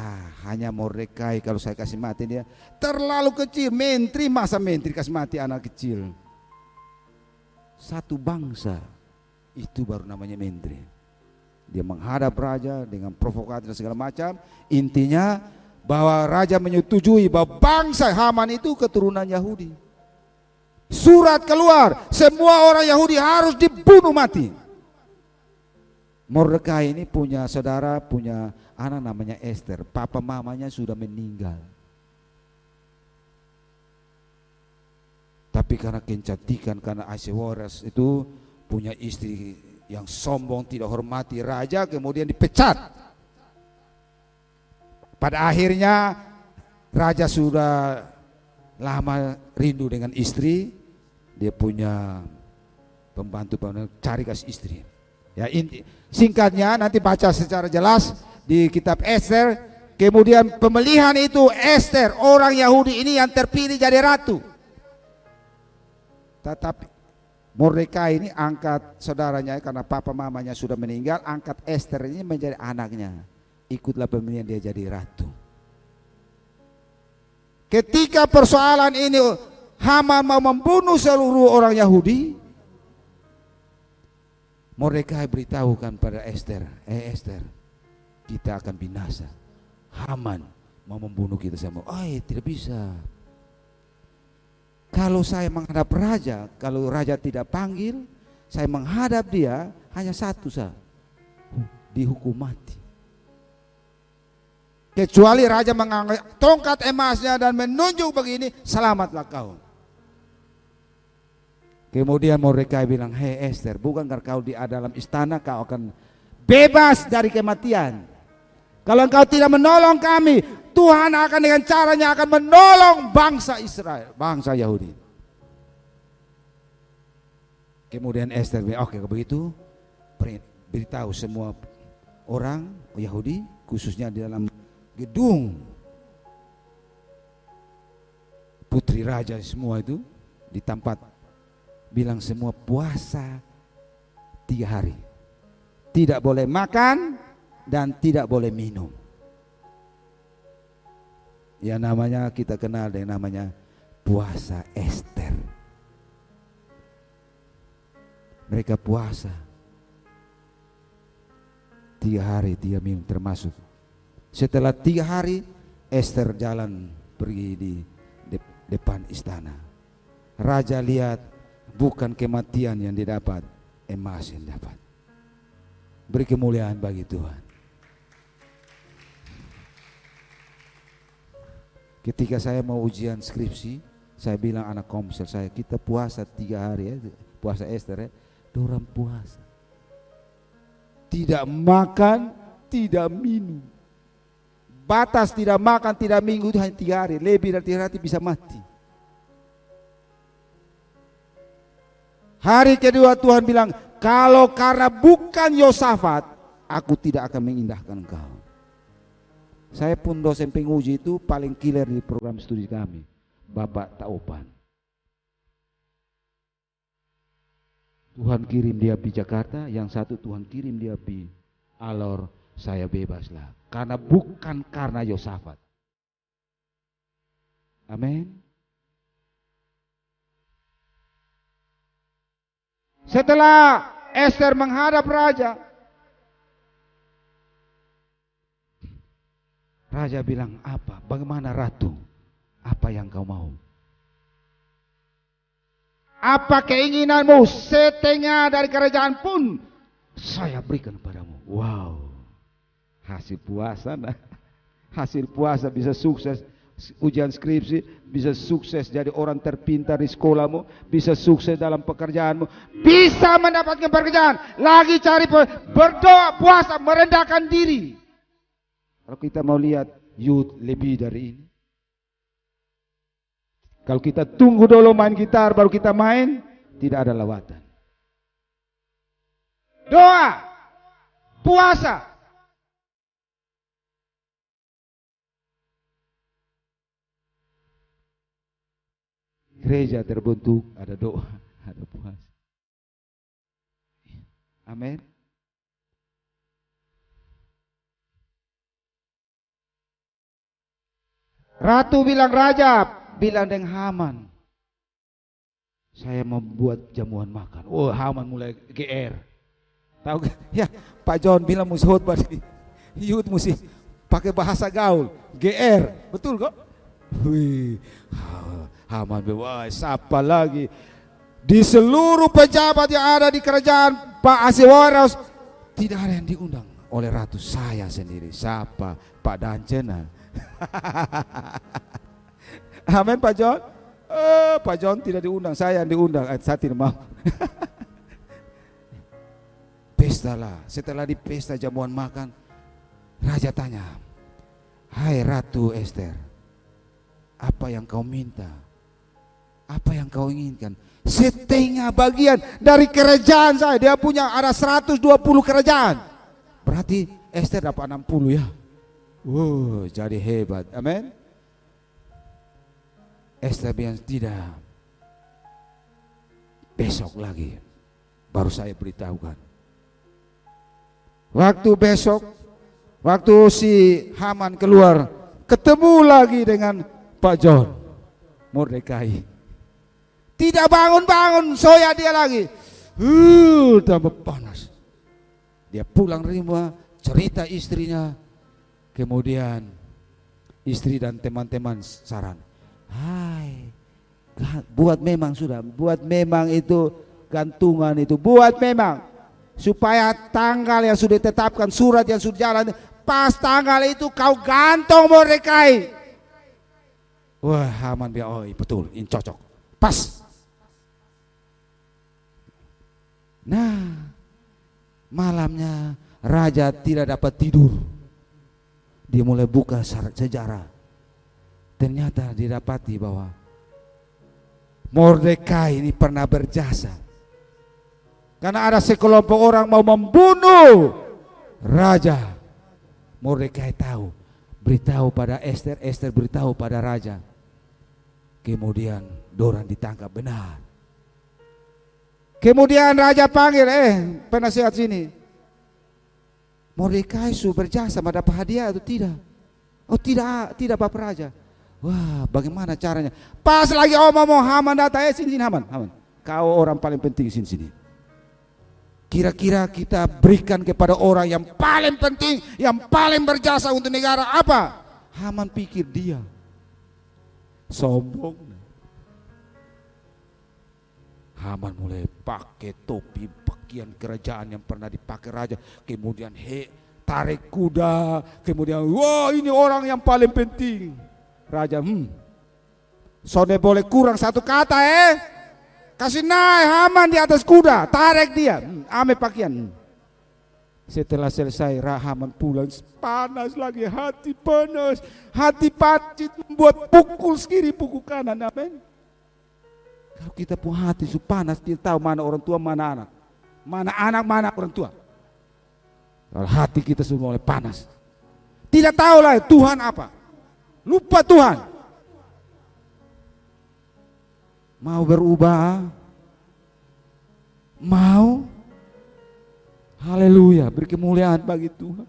hanya Mordekai, kalau saya kasih mati dia terlalu kecil. Menteri, masa menteri kasih mati anak kecil? Satu bangsa itu baru namanya menteri. Dia menghadap raja dengan provokasi dan segala macam. Intinya bahwa raja menyetujui bahwa bangsa Haman itu keturunan Yahudi. Surat keluar, semua orang Yahudi harus dibunuh mati. Mordekai ini punya saudara, punya anak namanya Esther. Papa mamanya sudah meninggal. Tapi karena kecantikan, karena Ahasuerus itu punya istri yang sombong, tidak hormati raja, kemudian dipecat. Pada akhirnya raja sudah lama rindu dengan istri. Dia punya pembantu cari kasih istri. Ya, singkatnya nanti baca secara jelas di kitab Esther. Kemudian pemilihan itu Esther, orang Yahudi ini yang terpilih jadi ratu. Tetapi Mordekai ini angkat saudaranya karena papa mamanya sudah meninggal, angkat Esther ini menjadi anaknya. Ikutlah pemilihan dia jadi ratu. Ketika persoalan ini Haman mau membunuh seluruh orang Yahudi, Mordekai beritahukan pada Esther, Esther, kita akan binasa. Haman mau membunuh kita semua. Tidak bisa. Kalau saya menghadap raja, kalau raja tidak panggil, saya menghadap dia hanya satu saja, dihukum mati. Kecuali raja mengangkat tongkat emasnya dan menunjuk begini, selamatlah kau. Kemudian Mordekai bilang, hei Esther, bukankah kau di dalam istana kau akan bebas dari kematian? Kalau engkau tidak menolong kami, Tuhan akan dengan caranya akan menolong bangsa Israel, bangsa Yahudi. Kemudian Esther bilang, oke, kalau begitu beritahu semua orang Yahudi, khususnya di dalam gedung putri raja semua itu di tempat, bilang semua puasa 3 hari, tidak boleh makan dan tidak boleh minum. Ya namanya kita kenal dengan namanya puasa Esther. Mereka puasa 3 hari 3 minum termasuk. Setelah 3 hari Esther jalan pergi di depan istana. Raja lihat bukan kematian yang didapat, emas yang dapat. Beri kemuliaan bagi Tuhan. Ketika saya mau ujian skripsi, saya bilang anak komsel saya, kita puasa 3 hari ya, puasa Esther ya. Dorang puasa, tidak makan, tidak minum. Batas tidak makan, tidak minum itu hanya 3 hari. Lebih dari 3 hari bisa mati. Hari kedua Tuhan bilang, kalau karena bukan Yosafat, aku tidak akan mengindahkan engkau. Saya pun dosen penguji itu paling killer di program studi kami, Bapak Taopan. Tuhan kirim dia di Jakarta, yang satu Tuhan kirim dia di Alor, saya bebaslah. Karena bukan karena Yosafat. Amin. Setelah Esther menghadap raja, raja bilang, apa? Bagaimana ratu? Apa yang kau mau? Apa keinginanmu? Setengah dari kerajaan pun saya berikan padamu. Wow. Hasil puasa, nah. Hasil puasa bisa sukses ujian skripsi, bisa sukses jadi orang terpintar di sekolahmu, bisa sukses dalam pekerjaanmu, bisa mendapatkan pekerjaan, lagi cari berdoa, puasa, merendahkan diri. Kalau kita mau lihat youth lebih dari ini. Kalau kita tunggu dulu main gitar baru kita main, tidak ada lawatan. Doa, puasa. Gereja terbentuk, ada doa, ada puasa. Amin. Ratu bilang, raja bilang dengan Haman, saya mau buat jamuan makan. Oh, Haman mulai GR. Tahu gak? Ya, Pak John bilang mesti khotbah di youth mesti pakai bahasa gaul, GR. Betul kok? Wih, Haman bilang, wah, siapa lagi? Di seluruh pejabat yang ada di kerajaan Pak Ahasuerus tidak ada yang diundang oleh ratu, saya sendiri. Siapa? Pak Dancena. Amin Pak John. Pak John tidak diundang, saya yang diundang. Saya tidak mau. Pesta lah. Setelah di pesta jamuan makan, raja tanya, hai Ratu Esther, apa yang kau minta? Apa yang kau inginkan? Setengah bagian dari kerajaan saya. Dia punya ada 120 kerajaan. Berarti Esther dapat 60 ya. Wow, jadi hebat. Amin. Esther bilang tidak. Besok lagi baru saya beritahukan. Waktu besok, waktu si Haman keluar, ketemu lagi dengan Pak John, Mordekai. Tidak bangun-bangun, soya dia lagi. Tambah panas. Dia pulang rumah, cerita istrinya. Kemudian istri dan teman-teman saran, hai, buat memang sudah, buat memang itu gantungan itu, buat memang supaya tanggal yang sudah ditetapkan, surat yang sudah jalan, pas tanggal itu kau gantung Mordekai. Wah, Haman bilang, oh betul, ini cocok, pas. Nah, malamnya raja tidak dapat tidur. Dia mulai buka sejarah. Ternyata didapati bahwa Mordekai ini pernah berjasa. Karena ada sekelompok orang mau membunuh raja. Mordekai tahu, beritahu pada Esther, Esther beritahu pada raja. Kemudian dorang ditangkap benar. Kemudian raja panggil, penasehat sini. Mordekai sudah berjasa, dapat hadiah atau tidak? Oh tidak Bapak Raja. Wah, bagaimana caranya? Pas lagi omong Haman datang, sini Haman, kau orang paling penting sini. Kira-kira kita berikan kepada orang yang paling penting, yang paling berjasa untuk negara apa? Haman pikir dia sombong. Haman mulai pakai topi pakaian kerajaan yang pernah dipakai raja, kemudian tarik kuda, kemudian wah ini orang yang paling penting. Raja, Sone boleh kurang satu kata kasih naik Haman di atas kuda, tarik dia, ame pakaian. Setelah selesai Haman pulang, panas lagi, hati panas, hati pacit, membuat pukul kiri pukul kanan. Amin. Kalau kita pun hati su panas, kita tahu mana orang tua, mana anak, mana orang tua. Kalau hati kita sudah mulai panas, tidak tahu lah Tuhan apa, lupa Tuhan. Mau berubah, mau, haleluya, beri kemuliaan bagi Tuhan.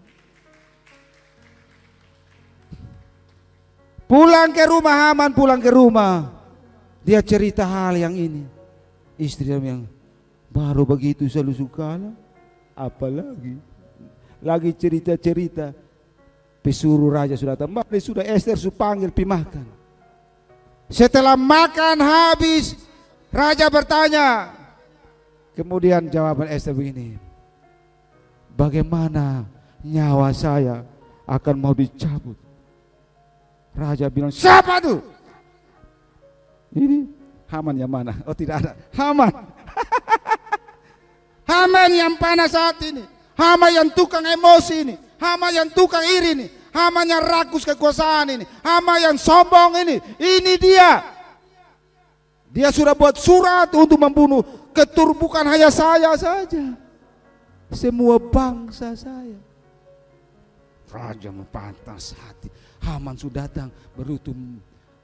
Pulang ke rumah Haman, pulang ke rumah. Dia cerita hal yang ini. Istri dia yang baru begitu selalu suka lah. Apalagi lagi cerita-cerita. Pesuruh raja sudah datang. Sudah Esther su panggil pi makan. Setelah makan habis, raja bertanya. Kemudian jawaban Ester begini, bagaimana nyawa saya akan mau dicabut? Raja bilang, siapa tuh? Ini Haman yang mana? Oh tidak ada, Haman. Haman yang panas hati ini, Haman yang tukang emosi ini, Haman yang tukang iri ini, Haman yang rakus kekuasaan ini, Haman yang sombong ini dia. Dia sudah buat surat untuk membunuh bukan hanya saya saja, semua bangsa saya. Raja mempantas hati. Haman sudah datang berlutut,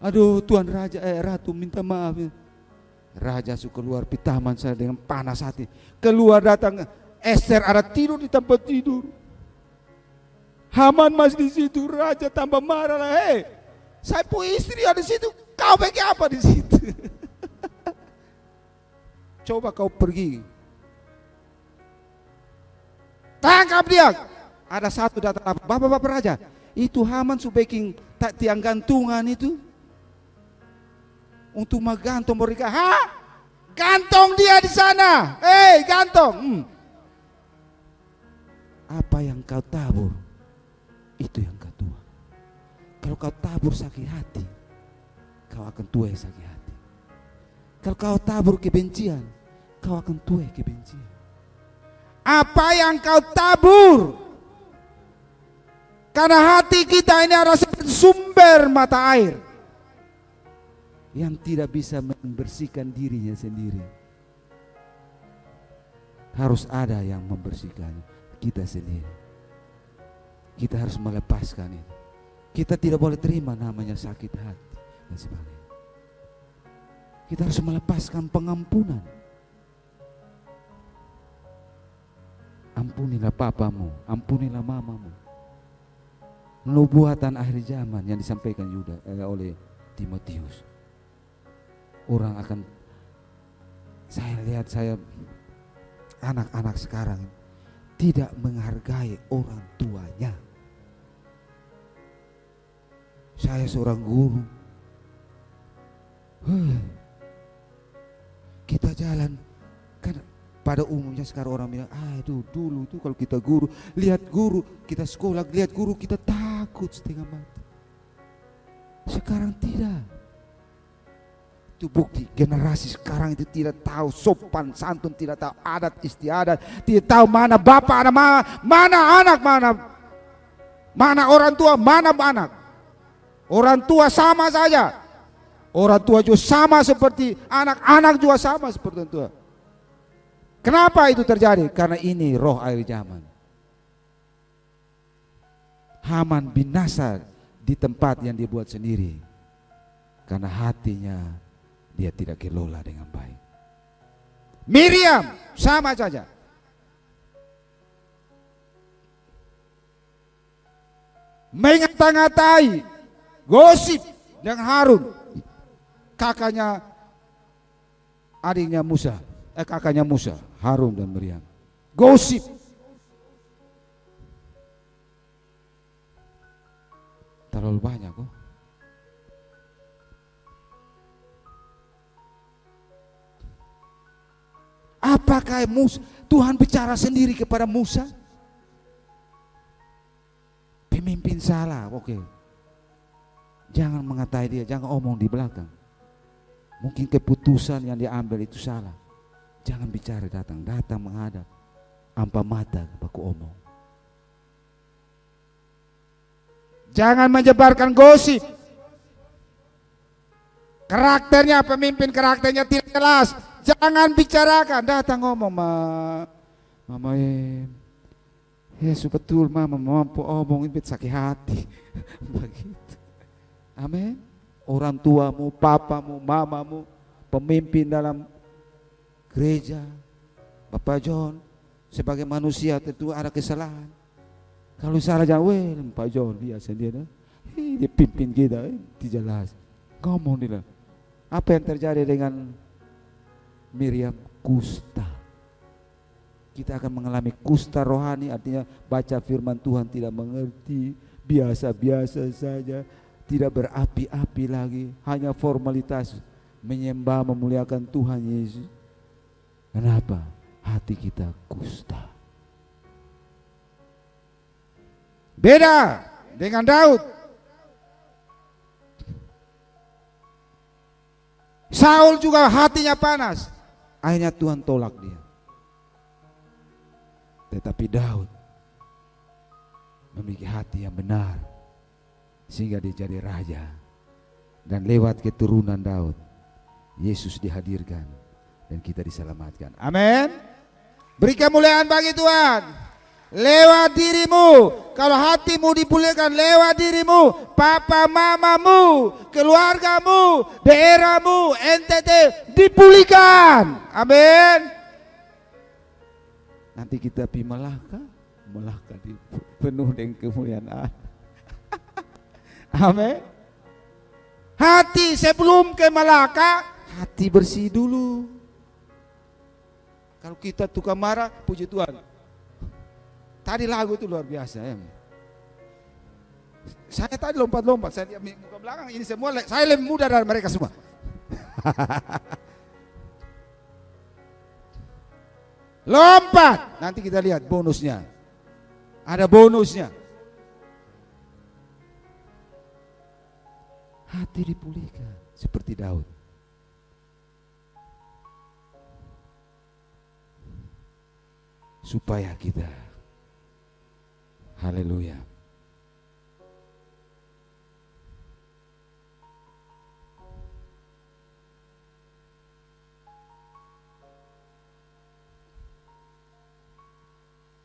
aduh Tuan Raja, Ratu minta maaf. Raja suka keluar di taman saya dengan panas hati. Keluar datang Ester ada tidur di tempat tidur. Haman masih di situ. Raja tambah marah lah. Hei, saya punya istri ada di situ. Kau pakai apa di situ? Coba kau pergi, tangkap dia. Ada satu datang, bapak-bapak raja, itu Haman su baking tiang gantungan itu untuk menggantung mereka. Gantung dia di sana. Gantung. Apa yang kau tabur, itu yang kau tuai. Kalau kau tabur sakit hati, kau akan tuai sakit hati. Kalau kau tabur kebencian, kau akan tuai kebencian. Apa yang kau tabur, karena hati kita ini adalah seperti sumber mata air yang tidak bisa membersihkan dirinya sendiri. Harus ada yang membersihkan kita sendiri. Kita harus melepaskan itu. Kita tidak boleh terima namanya sakit hati dan sebagainya. Kita harus melepaskan pengampunan. Ampunilah papamu, ampunilah mamamu. Nubuatan akhir zaman yang disampaikan oleh Timotius. Orang akan, saya anak-anak sekarang tidak menghargai orang tuanya. Saya seorang guru. Kita jalan kan pada umumnya sekarang orang bilang, aduh dulu tuh kalau kita guru, lihat guru, kita sekolah lihat guru kita takut setengah mati. Sekarang tidak. Itu bukti generasi sekarang itu tidak tahu sopan santun, tidak tahu adat istiadat, tidak tahu mana bapak, mana anak, mana orang tua, mana anak. Orang tua sama saja. Orang tua juga sama seperti anak juga sama seperti orang tua. Kenapa itu terjadi? Karena ini roh akhir zaman. Haman binasa di tempat yang dia buat sendiri karena hatinya dia tidak kelola dengan baik. Miriam sama saja. Mengata-ngatai, gosip dengan Harun, kakaknya Musa, Harun dan Miriam. Gosip. Terlalu banyak kok. Apakah Tuhan bicara sendiri kepada Musa? Pemimpin salah, oke. Jangan mengatai dia, jangan omong di belakang. Mungkin keputusan yang diambil itu salah. Jangan bicara datang menghadap. Ampa mata baku omong. Jangan menyebarkan gosip. Karakternya, pemimpin karakternya tidak jelas. Jangan bicarakan, datang ngomong, Mama betul mama mampu omong itu sakit hati. Begitu. Amin. Orang tuamu, papamu, mamamu, pemimpin dalam gereja, Bapak John, sebagai manusia tentu ada kesalahan. Kalau salah jangan, Pak John biasa dia pimpin kita, tidak jelas. Ngomong dia. Apa yang terjadi dengan Miriam? Kusta. Kita akan mengalami kusta rohani, artinya baca firman Tuhan tidak mengerti, biasa-biasa saja, tidak berapi-api lagi, hanya formalitas menyembah memuliakan Tuhan Yesus. Kenapa? Hati kita kusta. Beda dengan Daud. Saul juga hatinya panas, akhirnya Tuhan tolak dia. Tetapi Daud memiliki hati yang benar, sehingga dia jadi raja. Dan lewat keturunan Daud, Yesus dihadirkan dan kita diselamatkan. Amin. Beri kemuliaan bagi Tuhan. Lewat dirimu, kalau hatimu dipulihkan lewat dirimu, papa mamamu, keluargamu, daerahmu, NTT dipulihkan. Amin. Nanti kita pergi Melaka penuh dengan kemuliaan Allah. Amin. Hati sebelum ke Melaka, hati bersih dulu. Kalau kita tukang marah, puji Tuhan. Tadi lagu itu luar biasa ya. Saya tadi lompat-lompat, saya lihat muka belakang ini semua, saya lebih muda dari mereka semua. Lompat, nanti kita lihat bonusnya. Ada bonusnya. Hati dipulihkan seperti Daud. Supaya kita, haleluya,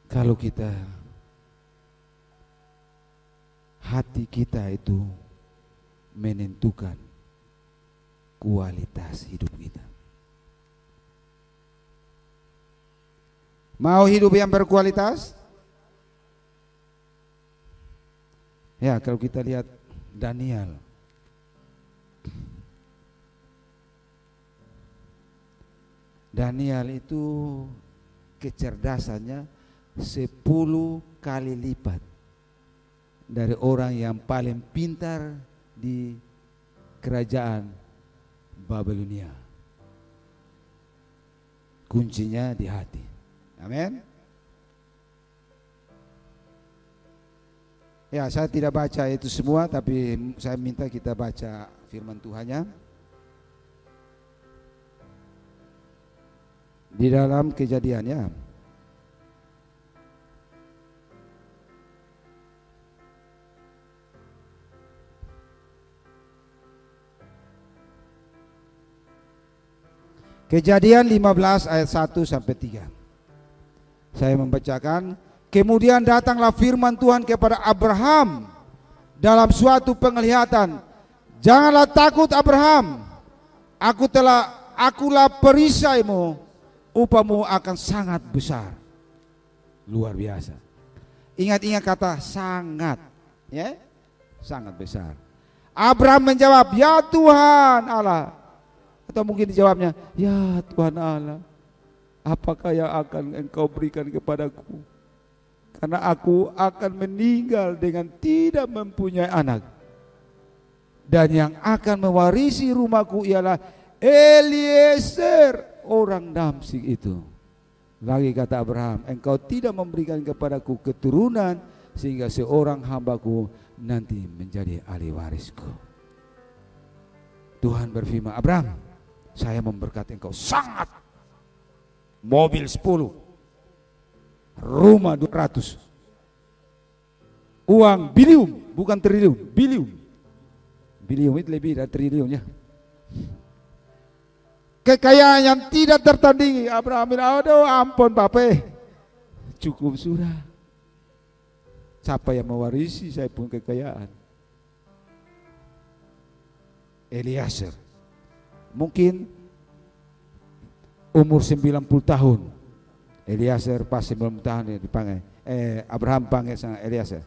kalau kita hati kita itu menentukan kualitas hidup kita. Mau hidup yang berkualitas? Ya, kalau kita lihat Daniel. Daniel itu kecerdasannya 10 kali lipat dari orang yang paling pintar di kerajaan Babilonia. Kuncinya di hati. Amin. Ya, saya tidak baca itu semua, tapi saya minta kita baca firman Tuhannya. Di dalam Kejadian ya. Kejadian 15 ayat 1 sampai 3. Saya membacakan. Kemudian datanglah firman Tuhan kepada Abraham dalam suatu penglihatan. Janganlah takut Abraham. Akulah perisaimu, upamu akan sangat besar. Luar biasa. Ingat-ingat kata sangat, ya, sangat besar. Abraham menjawab, ya Tuhan Allah. Atau mungkin dijawabnya, ya Tuhan Allah, apakah yang akan engkau berikan kepadaku? Karena aku akan meninggal dengan tidak mempunyai anak. Dan yang akan mewarisi rumahku ialah Eliezer, orang Damsyik itu. Lagi kata Abraham, engkau tidak memberikan kepadaku keturunan, sehingga seorang hambaku nanti menjadi ahli warisku. Tuhan berfirman, Abraham, saya memberkati engkau sangat. Mobil 10, rumah 200, uang bilium, bukan triliun, bilium. Bilium itu lebih dari triliun ya. Kekayaan yang tidak tertandingi. Abraham bilang, aduh ampun Bapak, cukup sudah. Siapa yang mewarisi saya pun kekayaan? Eliezer, mungkin umur 90 tahun. Eliezer pas 90 tahun dia dipanggil. Abraham panggil sama Eliezer.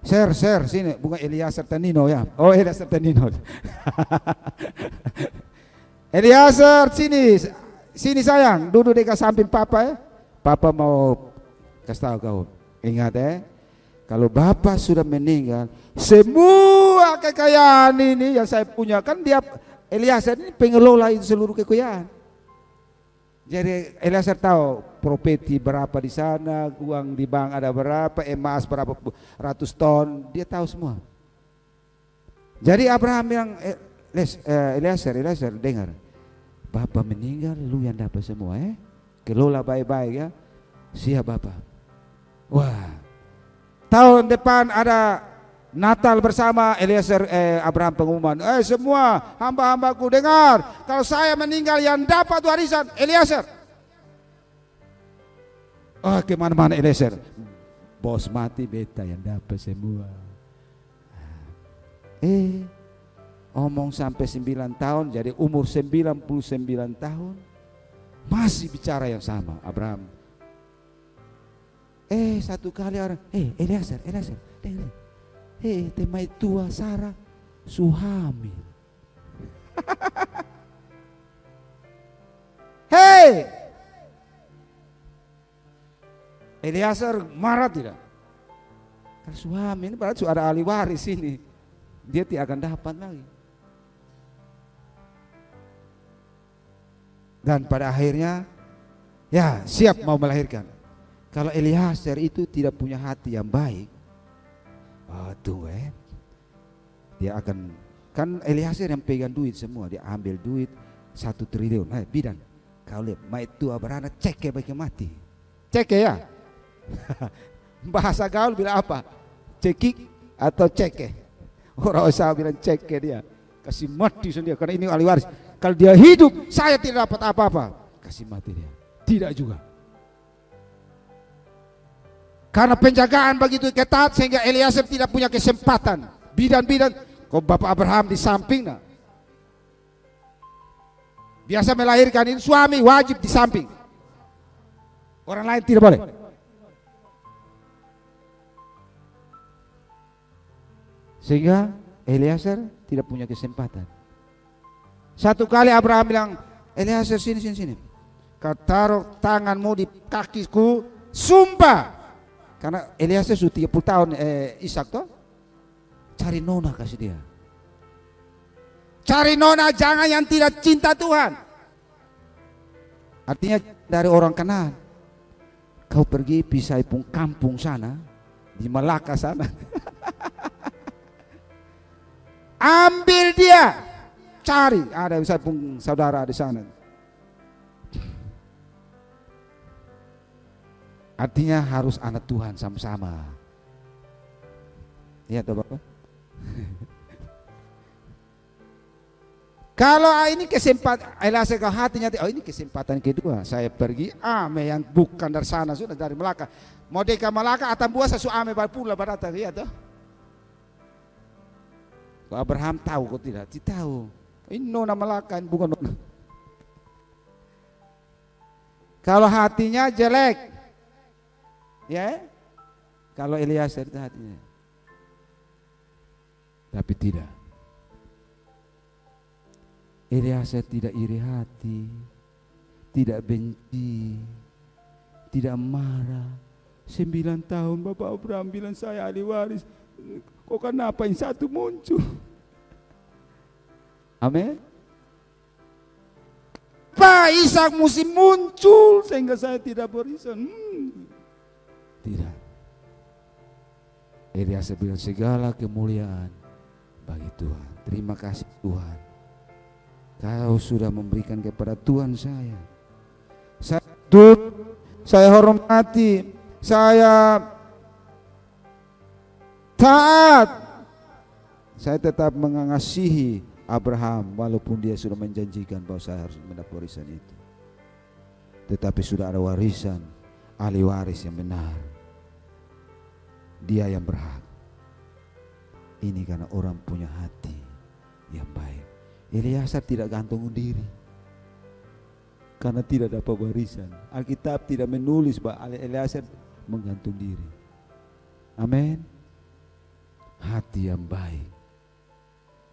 Sir, sini, bukan Eliezer Tanino ya. Oh, Eliezer Tanino. Eliezer, sini sayang, duduk dekat samping papa ya. Papa mau kasih tahu kau. Ingat Kalau bapak sudah meninggal, semua kekayaan ini yang saya punya, kan dia Eliezer ini pengelola itu seluruh kekayaan. Jadi Eliezer tahu properti berapa di sana, uang di bank ada berapa, emas berapa ratus ton, dia tahu semua. Jadi Abraham yang Eliezer dengar, bapak meninggal, lu yang dapat semua, kelola baik-baik ya, siap bapak. Wah, tahun depan ada Natal bersama Eliezer, Abraham pengumuman, semua hamba-hambaku dengar, kalau saya meninggal yang dapat warisan Eliezer. Oh, kemana-mana Eliezer, bos mati beta yang dapat semua. Omong sampai 9 tahun, jadi umur 99 tahun masih bicara yang sama Abraham. Satu kali orang, Eliezer, dengar, temai tua Sarah suhamil. Eliezer marah tidak? Kalau suami ini berarti ada ahli waris ini, dia tidak akan dapat lagi. Dan pada akhirnya, ya siap mau melahirkan. Kalau Eliezer itu tidak punya hati yang baik, dia akan, kan Eliezer yang pegang duit semua, dia ambil duit 1 triliun. Bidan, kau lihat, mai tua beranak cek bagi mati, cek ya. Bahasa gaul bilang apa? Cekik atau cek? Orang usaha bilang cek dia, kasih mati sendiri karena ini ahli waris. Kalau dia hidup, saya tidak dapat apa-apa, kasih mati dia. Tidak juga. Karena penjagaan begitu ketat sehingga Eliezer tidak punya kesempatan. Bidan-bidan, kok Bapak Abraham di samping, nah. Biasa melahirkan ini suami wajib di samping, orang lain tidak boleh. Sehingga Eliezer tidak punya kesempatan. Satu kali Abraham bilang, Eliezer sini. Kau taruh tanganmu di kakiku, sumpah. Karena Eliezer sudah 30 tahun Ishak toh. Cari nona kasih dia. Cari nona jangan yang tidak cinta Tuhan. Artinya dari orang Kanaan. Kau pergi pisai pun kampung sana, di Malaka sana. Ambil dia, cari, ada saya pun saudara di sana. Artinya harus anak Tuhan sama-sama. Iya toh Bapak. Kalau ini kesempatan, Eliezer ke hatinya, ini kesempatan kedua, saya pergi ame yang bukan dari sana, sudah dari Melaka. Mau deka Melaka atau buah sesu ame pula barata, iya toh. Abraham tahu kok tidak? Tahu. Ini nona Melaka, bukan nona. Kalau hatinya jelek, ya. Kalau Eliezer itu hatinya. Tapi tidak. Eliezer tidak iri hati, tidak benci, tidak marah. 9 tahun Bapak Abraham bilang saya ahli waris. Kok kenapa yang satu muncul? Amin. Pak Ishak mesti muncul sehingga saya tidak berisan. Tidak. Eliezer bilang segala kemuliaan bagi Tuhan. Terima kasih Tuhan. Kau sudah memberikan kepada Tuhan saya. Saya hormati, saya taat. Saya tetap mengasihi Abraham walaupun dia sudah menjanjikan bahwa saya harus mendapat warisan itu. Tetapi sudah ada warisan, ahli waris yang benar. Dia yang berhak. Ini karena orang punya hati yang baik. Eliezer tidak gantung diri karena tidak dapat warisan. Alkitab tidak menulis bahwa Eliezer menggantung diri. Amin. Hati yang baik,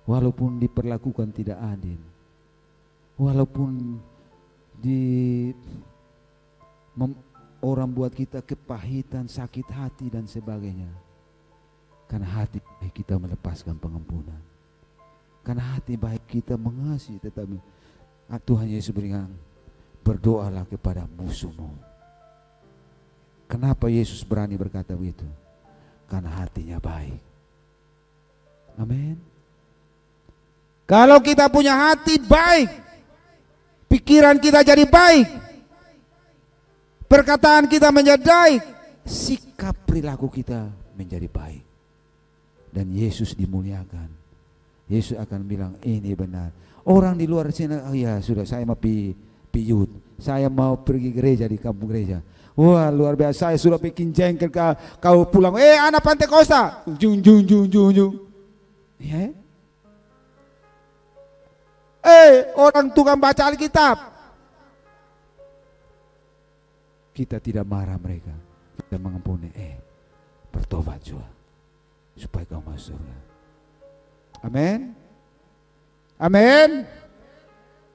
walaupun diperlakukan tidak adil, walaupun orang buat kita kepahitan, sakit hati dan sebagainya, Karena hati baik kita melepaskan pengampunan. Karena hati baik kita mengasihi, tetapi Tuhan Yesus berikan, berdoalah kepada musuhmu. Kenapa Yesus berani berkata begitu? Karena hatinya baik. Amin. Kalau kita punya hati baik, pikiran kita jadi baik, perkataan kita menjadi baik, sikap perilaku kita menjadi baik, dan Yesus dimuliakan. Yesus akan bilang ini benar. Orang di luar sini, oh ya sudah, saya mau piyut, saya mau pergi gereja di kampung gereja. Wah luar biasa, saya sudah bikin jengkel, kau pulang, anak Pantai Kosta, jung. Ya. Orang tukang baca Alkitab, kita tidak marah mereka, kita mengampuni, bertobat juga supaya kau masuk surga. Amin. Amin.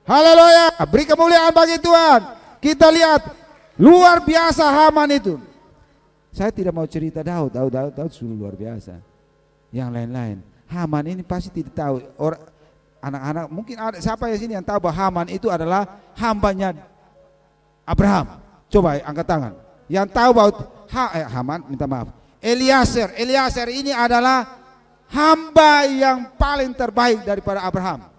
Haleluya. Beri kemuliaan bagi Tuhan. Kita lihat luar biasa Haman itu. Saya tidak mau cerita Daud sudah luar biasa. Yang lain-lain, Haman ini pasti tidak tahu. Orang anak-anak mungkin ada siapa di sini yang tahu bahwa Haman itu adalah hambanya Abraham? Coba angkat tangan. Yang tahu bahwa Haman, minta maaf. Eliezer ini adalah hamba yang paling terbaik daripada Abraham.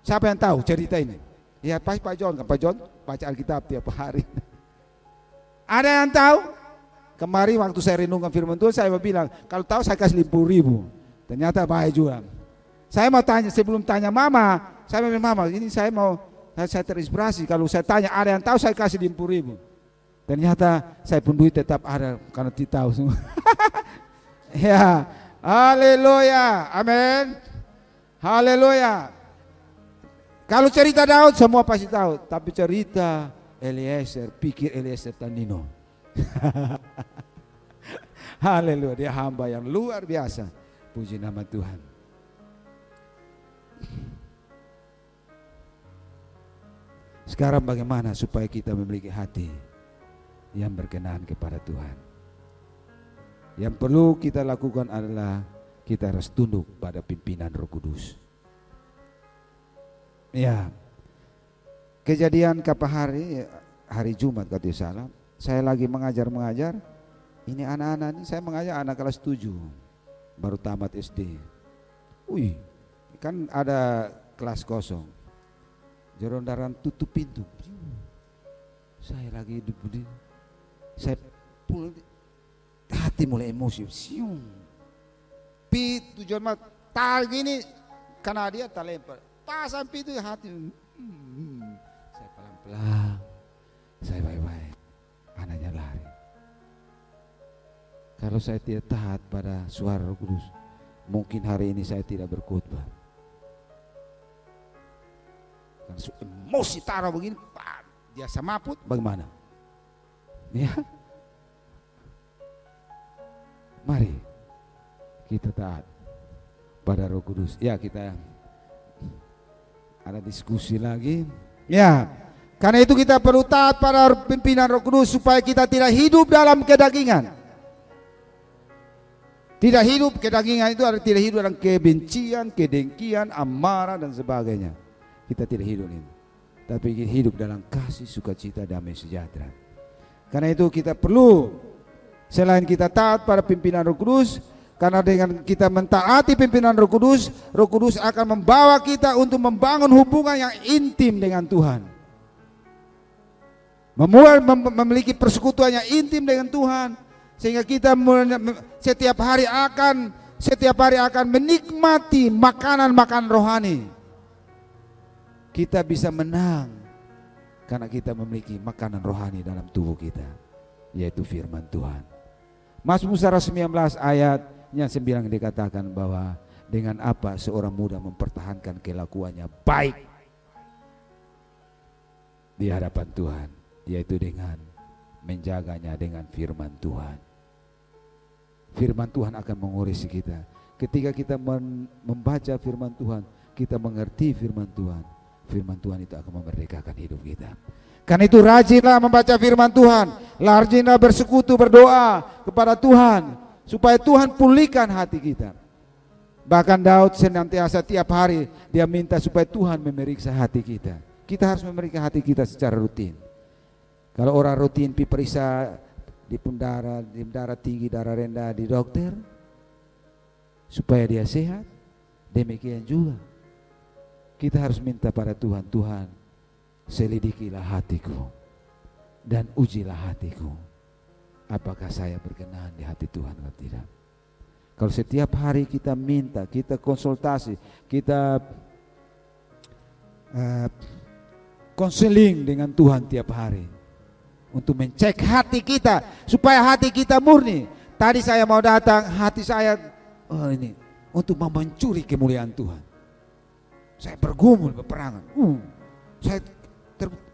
Siapa yang tahu cerita ini? Ya pasti Pak John, Pak John baca Alkitab tiap hari. Ada yang tahu? Kemarin waktu saya renungkan firman Tuhan, saya bilang kalau tahu saya kasih 50.000. Ternyata baik juga. Saya mau tanya, sebelum tanya mama, saya bilang mama ini saya terinspirasi. Kalau saya tanya ada yang tahu, saya kasih 50.000. Ternyata saya pun duit tetap ada karena tidak tahu semua. Ya, haleluya, amin, haleluya. Kalau cerita Daud semua pasti tahu, tapi cerita Eliezer, pikir Eliezer Tandino. Haleluya, dia hamba yang luar biasa. Puji nama Tuhan. Sekarang bagaimana supaya kita memiliki hati yang berkenan kepada Tuhan? Yang perlu kita lakukan adalah kita harus tunduk pada pimpinan Roh Kudus. Ya, kejadian kapan hari Jumat kalau tidak salah, saya lagi mengajar. Ini anak-anak ini saya mengajar anak kelas 7 baru tamat SD. Kan ada kelas kosong. Jerondaran tutup pintu. Saya lagi duduk, saya pulang, hati mulai emosi. Tujuan mat tar gini karena dia tak lempar. Pasang pintu hati. Saya pelan-pelan. Saya baik-baik. Anaknya lari. Kalau saya tidak taat pada suara Roh Kudus, mungkin hari ini saya tidak berkhotbah. Kan emosi taruh begini, dia semaput, bagaimana? Ya, mari kita taat pada Roh Kudus. Ya, kita ada diskusi lagi. Ya, karena itu kita perlu taat pada pimpinan Roh Kudus supaya kita tidak hidup dalam kedagingan. Tidak hidup kedagingan itu adalah tidak hidup dalam kebencian, kedengkian, amarah dan sebagainya. Kita tidak hidup ini, tapi hidup dalam kasih, sukacita, damai sejahtera. Karena itu kita perlu, selain kita taat pada pimpinan Roh Kudus, karena dengan kita mentaati pimpinan Roh Kudus akan membawa kita untuk membangun hubungan yang intim dengan Tuhan. Memiliki persekutuan yang intim dengan Tuhan, sehingga kita setiap hari akan menikmati makanan rohani. Kita bisa menang karena kita memiliki makanan rohani dalam tubuh kita, yaitu firman Tuhan. Mazmur 119 ayatnya 9 dikatakan bahwa dengan apa seorang muda mempertahankan kelakuannya baik di hadapan Tuhan, yaitu dengan menjaganya dengan firman Tuhan. Firman Tuhan akan mengurisi kita. Ketika kita membaca firman Tuhan, kita mengerti firman Tuhan. Firman Tuhan itu akan memerdekakan hidup kita. Karena itu rajinlah membaca firman Tuhan, rajinlah bersekutu berdoa kepada Tuhan, supaya Tuhan pulihkan hati kita. Bahkan Daud senantiasa tiap hari dia minta supaya Tuhan memeriksa hati kita. Kita harus memeriksa hati kita secara rutin. Kalau orang rutin periksa di darah tinggi, darah rendah di dokter supaya dia sehat, demikian juga kita harus minta pada Tuhan, Tuhan selidikilah hatiku dan ujilah hatiku, apakah saya berkenan di hati Tuhan atau tidak. Kalau setiap hari kita minta, kita konsultasi, kita konseling dengan Tuhan tiap hari untuk mencek hati kita supaya hati kita murni. Tadi saya mau datang, hati saya ini untuk mencuri kemuliaan Tuhan. Saya bergumul, berperangan. Saya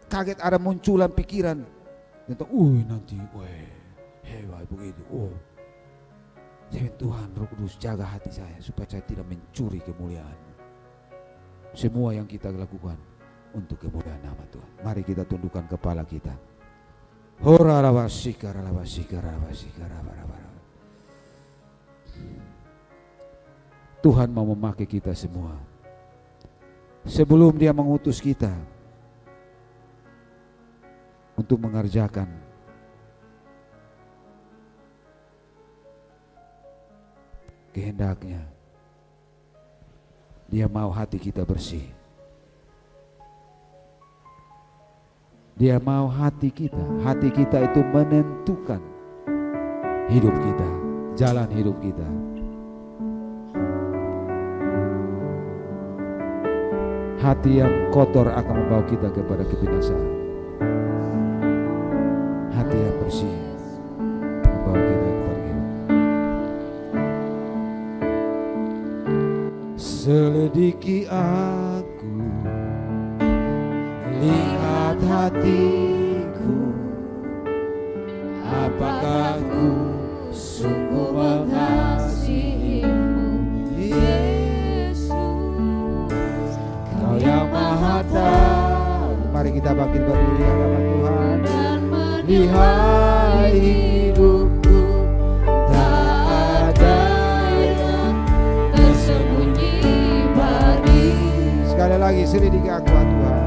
kaget ada munculan pikiran tentang nanti hebat begitu. Saya Tuhan Roh Kudus jaga hati saya supaya saya tidak mencuri kemuliaan. Semua yang kita lakukan untuk kemuliaan nama Tuhan. Mari kita tundukkan kepala kita. Tuhan mau memakai kita semua. Sebelum Dia mengutus kita untuk mengerjakan kehendak-Nya, Dia mau hati kita bersih. Dia mau hati kita itu menentukan hidup kita, jalan hidup kita. Hati yang kotor akan membawa kita kepada kebinasaan. Hati yang bersih membawa kita kepada hidup. Selidiki aku, lihat hatiku, apakah ku sungguh mengasihimu, Yesus, Kau yang Maha Tahu. Mari kita bangkit berdiri di hadapan Tuhan. Lihat hidupku, tak ada yang tersembunyi bagi. Sekali lagi, selidiki aku, Tuhan.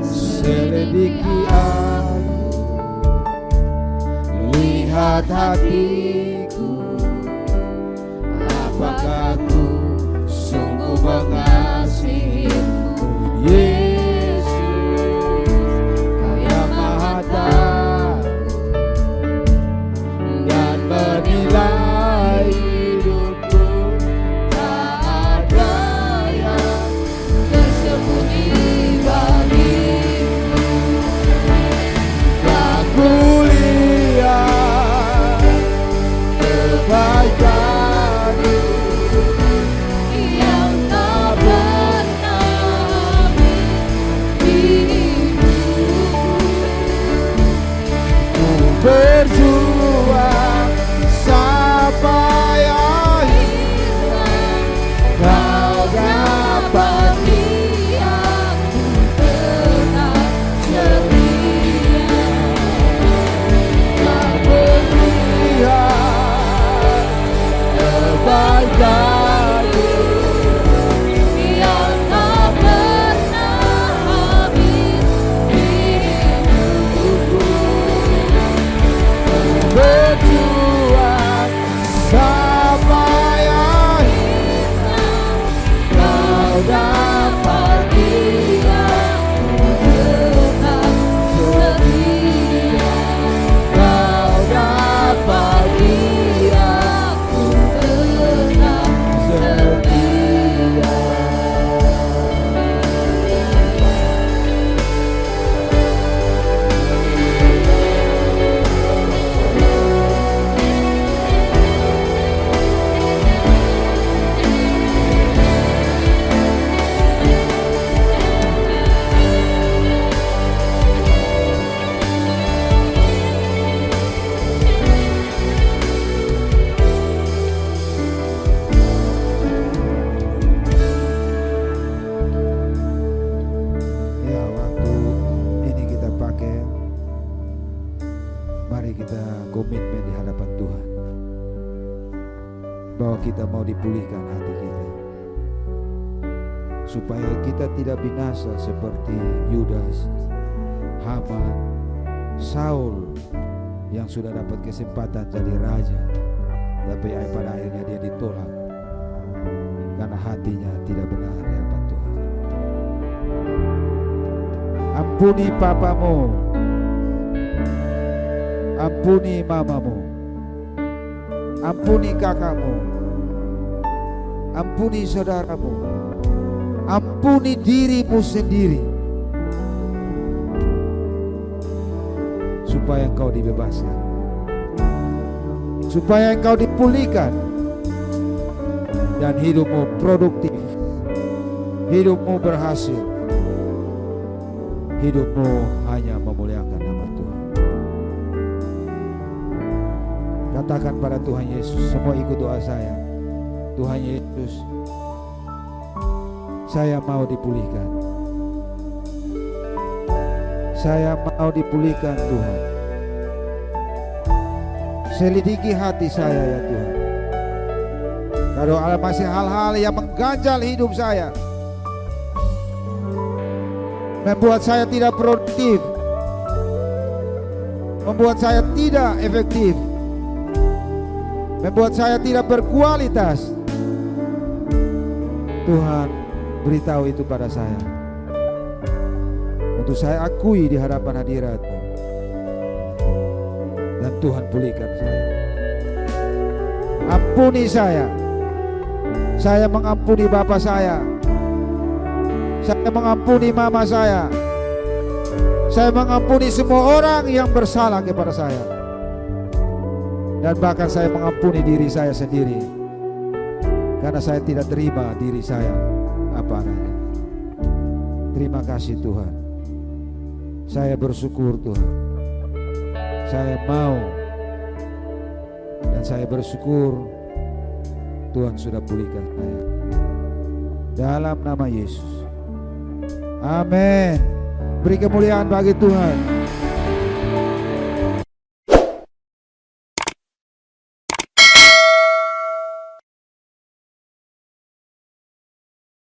Selidiki aku, lihat hatiku, apakah ku sungguh mengasihimu, Yesus, Kau yang Maha Tahu, dan menilai hidupku, tak ada yang tersembunyi bagi. Kulihat kebaikan-Mu yang tak pernah bahwa kita mau dipulihkan hati kita, supaya kita tidak binasa seperti Yudas, Haman, Saul yang sudah dapat kesempatan jadi raja, tapi pada akhirnya dia ditolak karena hatinya tidak benar di hadapan Tuhan. Ampuni papamu, ampuni mamamu, ampuni kakakmu, ampuni saudaramu, ampuni dirimu sendiri, supaya engkau dibebaskan, supaya engkau dipulihkan, dan hidupmu produktif, hidupmu berhasil, hidupmu hanya memuliakan nama Tuhan. Katakan pada Tuhan Yesus, semua ikut doa saya. Tuhan Yesus, saya mau dipulihkan. Saya mau dipulihkan Tuhan. Selidiki hati saya ya Tuhan. Kalau ada masih hal-hal yang mengganjal hidup saya, membuat saya tidak produktif, membuat saya tidak efektif, membuat saya tidak berkualitas, Tuhan beritahu itu pada saya, untuk saya akui di hadapan hadirat-Mu, dan Tuhan pulihkan saya. Ampuni saya mengampuni bapak saya mengampuni mama saya mengampuni semua orang yang bersalah kepada saya, dan bahkan saya mengampuni diri saya sendiri, karena saya tidak terima diri saya apa adanya. Terima kasih Tuhan, saya bersyukur Tuhan, saya mau, dan saya bersyukur Tuhan sudah pulihkan saya, dalam nama Yesus, amin. Beri kemuliaan bagi Tuhan.